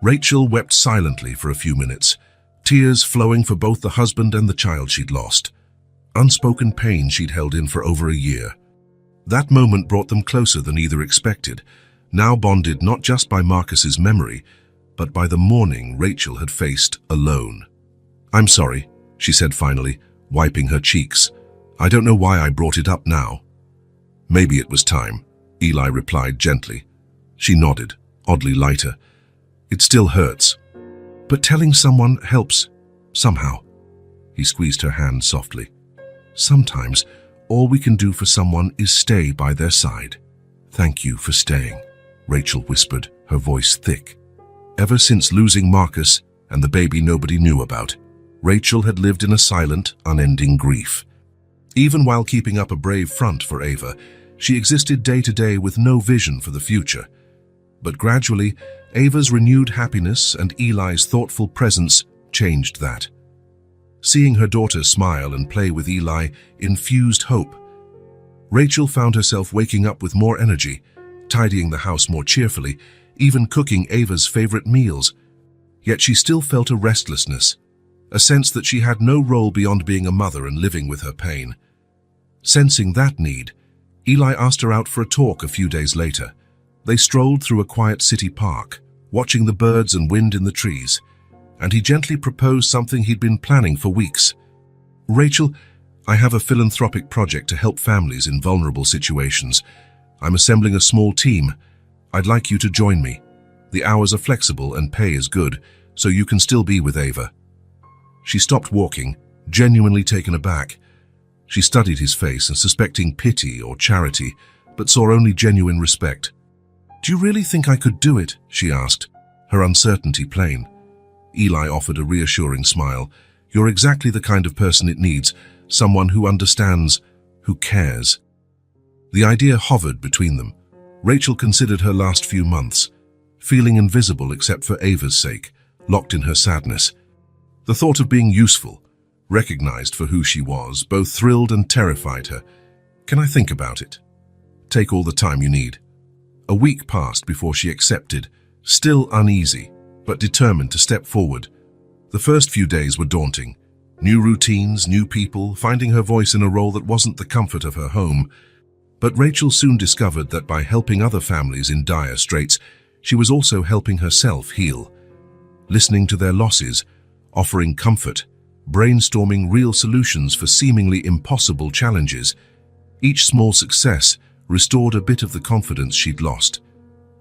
Rachel wept silently for a few minutes, tears flowing for both the husband and the child she'd lost. Unspoken pain she'd held in for over a year. That moment brought them closer than either expected, now bonded not just by Marcus's memory, but by the mourning Rachel had faced alone. I'm sorry, she said finally, wiping her cheeks. I don't know why I brought it up now. Maybe it was time, Eli replied gently. She nodded, oddly lighter. It still hurts. But telling someone helps, somehow. He squeezed her hand softly. Sometimes, all we can do for someone is stay by their side. Thank you for staying, Rachel whispered, her voice thick. Ever since losing Marcus and the baby nobody knew about, Rachel had lived in a silent, unending grief. Even while keeping up a brave front for Ava, she existed day to day with no vision for the future. But gradually, Ava's renewed happiness and Eli's thoughtful presence changed that. Seeing her daughter smile and play with Eli infused hope. Rachel found herself waking up with more energy, tidying the house more cheerfully, even cooking Ava's favorite meals. Yet she still felt a restlessness, a sense that she had no role beyond being a mother and living with her pain. Sensing that need, Eli asked her out for a talk a few days later. They strolled through a quiet city park, watching the birds and wind in the trees, and he gently proposed something he'd been planning for weeks. Rachel, I have a philanthropic project to help families in vulnerable situations. I'm assembling a small team. I'd like you to join me. The hours are flexible and pay is good, so you can still be with Ava. She stopped walking, genuinely taken aback. She studied his face and suspecting pity or charity, but saw only genuine respect. Do you really think I could do it? She asked, her uncertainty plain. Eli offered a reassuring smile. You're exactly the kind of person it needs, someone who understands, who cares. The idea hovered between them. Rachel considered her last few months, feeling invisible except for Ava's sake, locked in her sadness. The thought of being useful, recognized for who she was, both thrilled and terrified her. Can I think about it? Take all the time you need. A week passed before she accepted, still uneasy, but determined to step forward. The first few days were daunting. New routines, new people, finding her voice in a role that wasn't the comfort of her home. But Rachel soon discovered that by helping other families in dire straits, she was also helping herself heal. Listening to their losses, offering comfort, brainstorming real solutions for seemingly impossible challenges. Each small success restored a bit of the confidence she'd lost.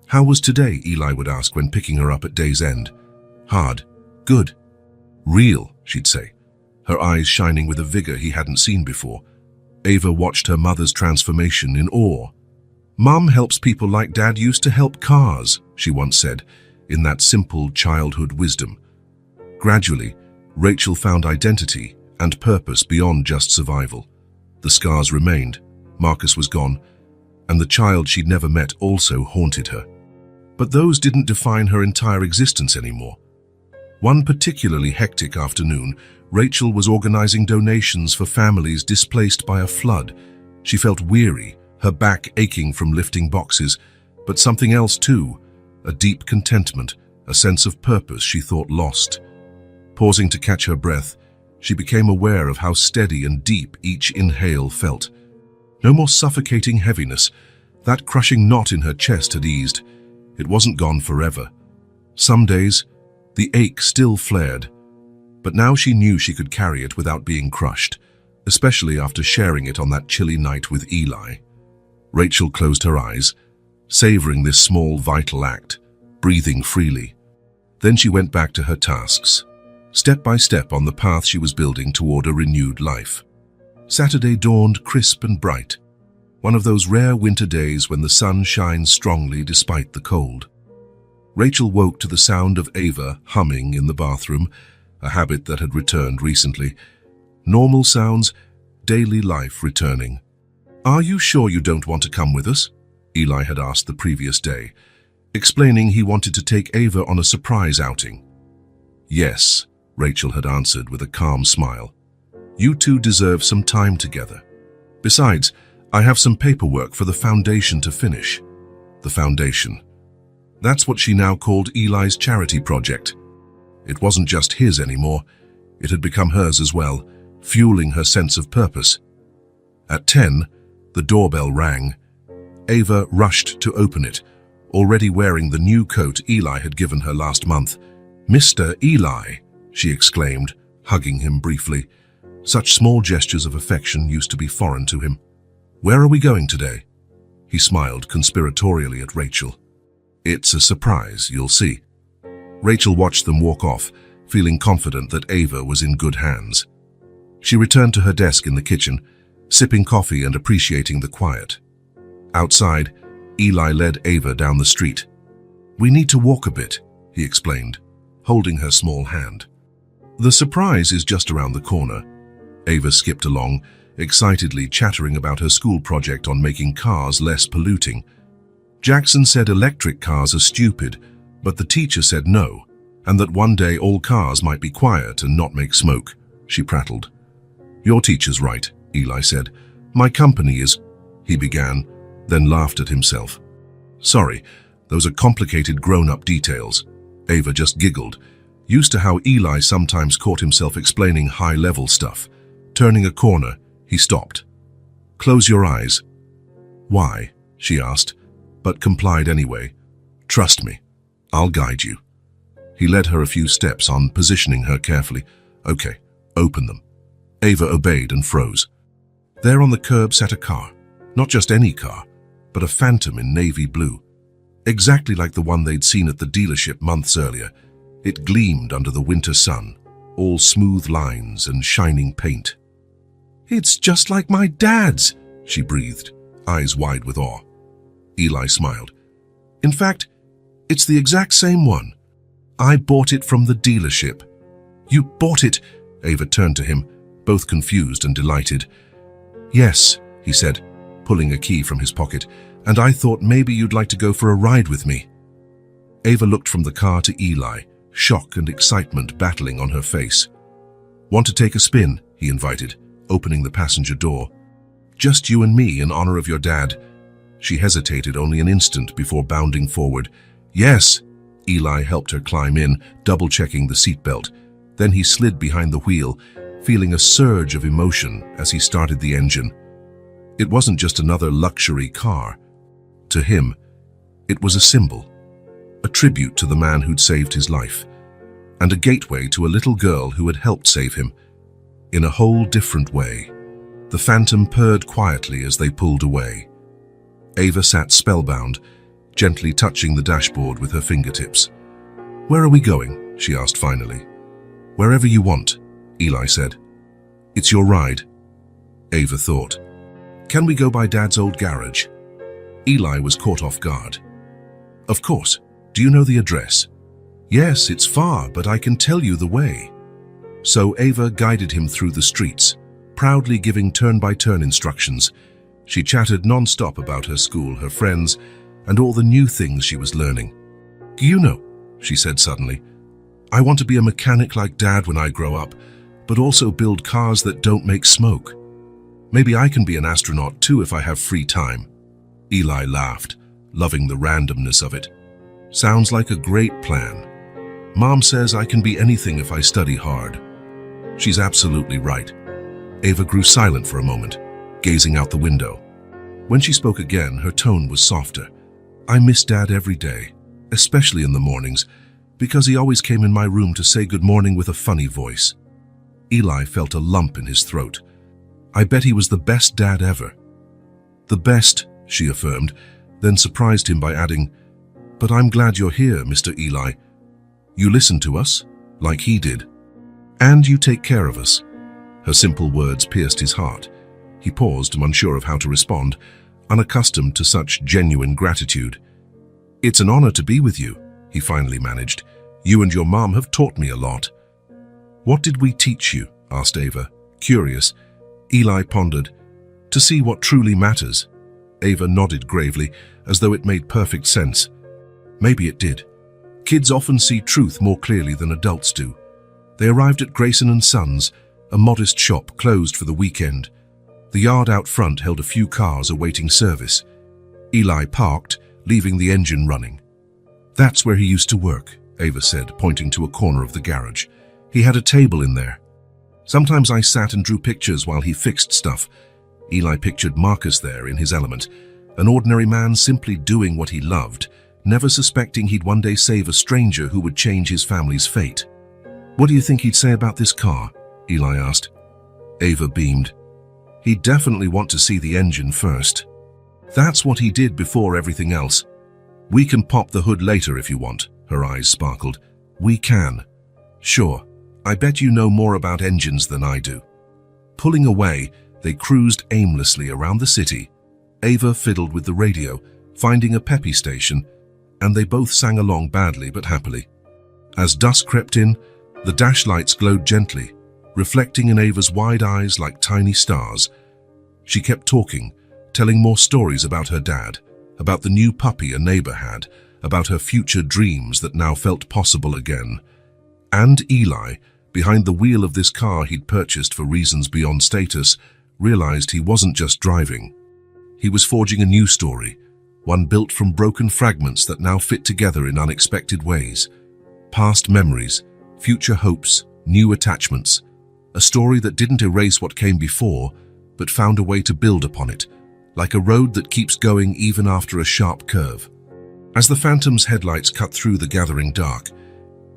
How was today? Eli would ask when picking her up at day's end. Hard. Good. Real, she'd say, her eyes shining with a vigor he hadn't seen before. Ava watched her mother's transformation in awe. Mum helps people like Dad used to help cars, she once said, in that simple childhood wisdom. Gradually, Rachel found identity and purpose beyond just survival. The scars remained, Marcus was gone, and the child she'd never met also haunted her. But those didn't define her entire existence anymore. One particularly hectic afternoon, Rachel was organizing donations for families displaced by a flood. She felt weary, her back aching from lifting boxes, but something else too, a deep contentment, a sense of purpose she thought lost. Pausing to catch her breath, she became aware of how steady and deep each inhale felt. No more suffocating heaviness. That crushing knot in her chest had eased. It wasn't gone forever. Some days, the ache still flared, but now she knew she could carry it without being crushed, especially after sharing it on that chilly night with Eli. Rachel closed her eyes, savoring this small, vital act, breathing freely. Then she went back to her tasks, step by step on the path she was building toward a renewed life. Saturday dawned crisp and bright, one of those rare winter days when the sun shines strongly despite the cold. Rachel woke to the sound of Ava humming in the bathroom, a habit that had returned recently. Normal sounds, daily life returning. "Are you sure you don't want to come with us?" Eli had asked the previous day, explaining he wanted to take Ava on a surprise outing. "Yes," Rachel had answered with a calm smile. "You two deserve some time together. Besides, I have some paperwork for the foundation to finish." The foundation. That's what she now called Eli's charity project. It wasn't just his anymore. It had become hers as well, fueling her sense of purpose. At 10, the doorbell rang. Ava rushed to open it, already wearing the new coat Eli had given her last month. "Mr. Eli," she exclaimed, hugging him briefly. Such small gestures of affection used to be foreign to him. "Where are we going today?" He smiled conspiratorially at Rachel. "It's a surprise, you'll see." Rachel watched them walk off, feeling confident that Ava was in good hands. She returned to her desk in the kitchen, sipping coffee and appreciating the quiet. Outside, Eli led Ava down the street. "We need to walk a bit," he explained, holding her small hand. "The surprise is just around the corner." Ava skipped along, excitedly chattering about her school project on making cars less polluting. Jackson said electric cars are stupid, but the teacher said no, and that one day all cars might be quiet and not make smoke, she prattled. "Your teacher's right," Eli said. "My company is—" he began, then laughed at himself. "Sorry, those are complicated grown-up details." Ava just giggled, used to how Eli sometimes caught himself explaining high-level stuff. Turning a corner, he stopped. "Close your eyes." "Why?" she asked, but complied anyway. "Trust me, I'll guide you." He led her a few steps on, positioning her carefully. "Okay, open them." Ava obeyed and froze. There on the curb sat a car. Not just any car, but a Phantom in navy blue. Exactly like the one they'd seen at the dealership months earlier. It gleamed under the winter sun, all smooth lines and shining paint. "It's just like my dad's," she breathed, eyes wide with awe. Eli smiled. "In fact, it's the exact same one. I bought it from the dealership." "You bought it?" Ava turned to him, both confused and delighted. "Yes," he said, pulling a key from his pocket, "and I thought maybe you'd like to go for a ride with me." Ava looked from the car to Eli, shock and excitement battling on her face. "Want to take a spin?" he invited, opening the passenger door. "Just you and me in honor of your dad." She hesitated only an instant before bounding forward. "Yes!" Eli helped her climb in, double-checking the seatbelt. Then he slid behind the wheel, feeling a surge of emotion as he started the engine. It wasn't just another luxury car. To him, it was a symbol, a tribute to the man who'd saved his life, and a gateway to a little girl who had helped save him, in a whole different way. The Phantom purred quietly as they pulled away. Ava sat spellbound, gently touching the dashboard with her fingertips. "Where are we going?" she asked finally. "Wherever you want," Eli said. "It's your ride." Ava thought. "Can we go by Dad's old garage?" Eli was caught off guard. "Of course. Do you know the address?" "Yes, it's far, but I can tell you the way." So Ava guided him through the streets, proudly giving turn-by-turn instructions. She chatted non-stop about her school, her friends, and all the new things she was learning. "You know," she said suddenly, "I want to be a mechanic like Dad when I grow up, but also build cars that don't make smoke. Maybe I can be an astronaut too if I have free time." Eli laughed, loving the randomness of it. "Sounds like a great plan. Mom says I can be anything if I study hard." She's absolutely right. Ava grew silent for a moment, gazing out the window. When she spoke again, her tone was softer. "I miss Dad every day, especially in the mornings, because he always came in my room to say good morning with a funny voice." Eli felt a lump in his throat. "I bet he was the best dad ever." "The best," she affirmed, then surprised him by adding, "But I'm glad you're here, Mr. Eli." You listen to us, like he did. And you take care of us. Her simple words pierced his heart. He paused, unsure of how to respond, unaccustomed to such genuine gratitude. It's an honor to be with you, he finally managed. You and your mom have taught me a lot. What did we teach you? Asked Ava, curious. Eli pondered. To see what truly matters. Ava nodded gravely, as though it made perfect sense. Maybe it did. Kids often see truth more clearly than adults do. They arrived at Grayson & Sons, a modest shop closed for the weekend. The yard out front held a few cars awaiting service. Eli parked, leaving the engine running. That's where he used to work, Ava said, pointing to a corner of the garage. He had a table in there. Sometimes I sat and drew pictures while he fixed stuff. Eli pictured Marcus there in his element, an ordinary man simply doing what he loved, never suspecting he'd one day save a stranger who would change his family's fate. What do you think he'd say about this car? Eli asked. Ava beamed. He'd definitely want to see the engine first. That's what he did before everything else. We can pop the hood later if you want, her eyes sparkled. We can. Sure. I bet you know more about engines than I do. Pulling away, they cruised aimlessly around the city. Ava fiddled with the radio, finding a peppy station, and they both sang along badly but happily. As dusk crept in, the dash lights glowed gently, reflecting in Ava's wide eyes like tiny stars. She kept talking, telling more stories about her dad, about the new puppy a neighbor had, about her future dreams that now felt possible again. And Eli, behind the wheel of this car he'd purchased for reasons beyond status, realized he wasn't just driving. He was forging a new story, one built from broken fragments that now fit together in unexpected ways. Past memories, future hopes, new attachments. A story that didn't erase what came before, but found a way to build upon it, like a road that keeps going even after a sharp curve. As the Phantom's headlights cut through the gathering dark,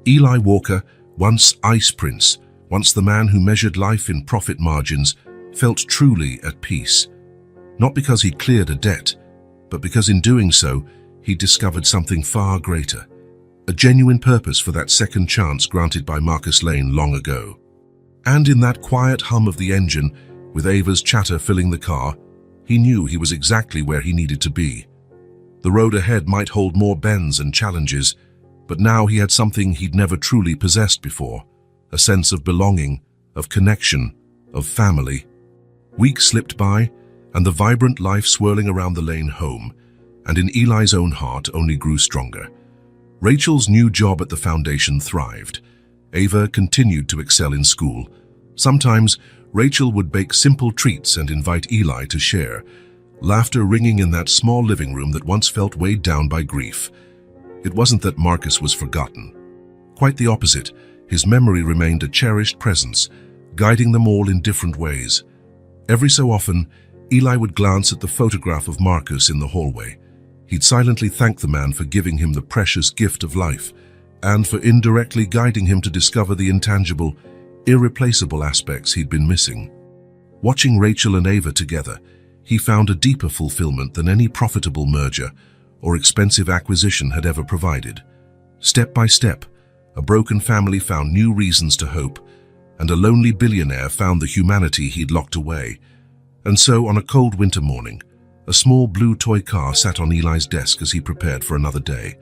Eli Walker, once Ice Prince, once the man who measured life in profit margins, felt truly at peace. Not because he'd cleared a debt, but because in doing so, he'd discovered something far greater, a genuine purpose for that second chance granted by Marcus Lane long ago. And in that quiet hum of the engine, with Ava's chatter filling the car, he knew he was exactly where he needed to be. The road ahead might hold more bends and challenges, but now he had something he'd never truly possessed before, a sense of belonging, of connection, of family. Weeks slipped by, and the vibrant life swirling around the lane home, and in Eli's own heart only grew stronger. Rachel's new job at the foundation thrived. Ava continued to excel in school. Sometimes, Rachel would bake simple treats and invite Eli to share, laughter ringing in that small living room that once felt weighed down by grief. It wasn't that Marcus was forgotten. Quite the opposite, his memory remained a cherished presence, guiding them all in different ways. Every so often, Eli would glance at the photograph of Marcus in the hallway. He'd silently thank the man for giving him the precious gift of life, and for indirectly guiding him to discover the intangible, irreplaceable aspects he'd been missing. Watching Rachel and Ava together, he found a deeper fulfillment than any profitable merger or expensive acquisition had ever provided. Step by step, a broken family found new reasons to hope, and a lonely billionaire found the humanity he'd locked away. And so, on a cold winter morning, a small blue toy car sat on Eli's desk as he prepared for another day.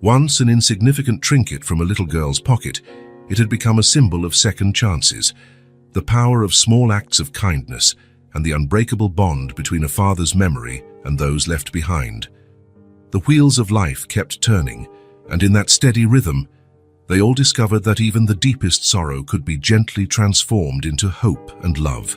Once an insignificant trinket from a little girl's pocket, it had become a symbol of second chances, the power of small acts of kindness, and the unbreakable bond between a father's memory and those left behind. The wheels of life kept turning, and in that steady rhythm, they all discovered that even the deepest sorrow could be gently transformed into hope and love.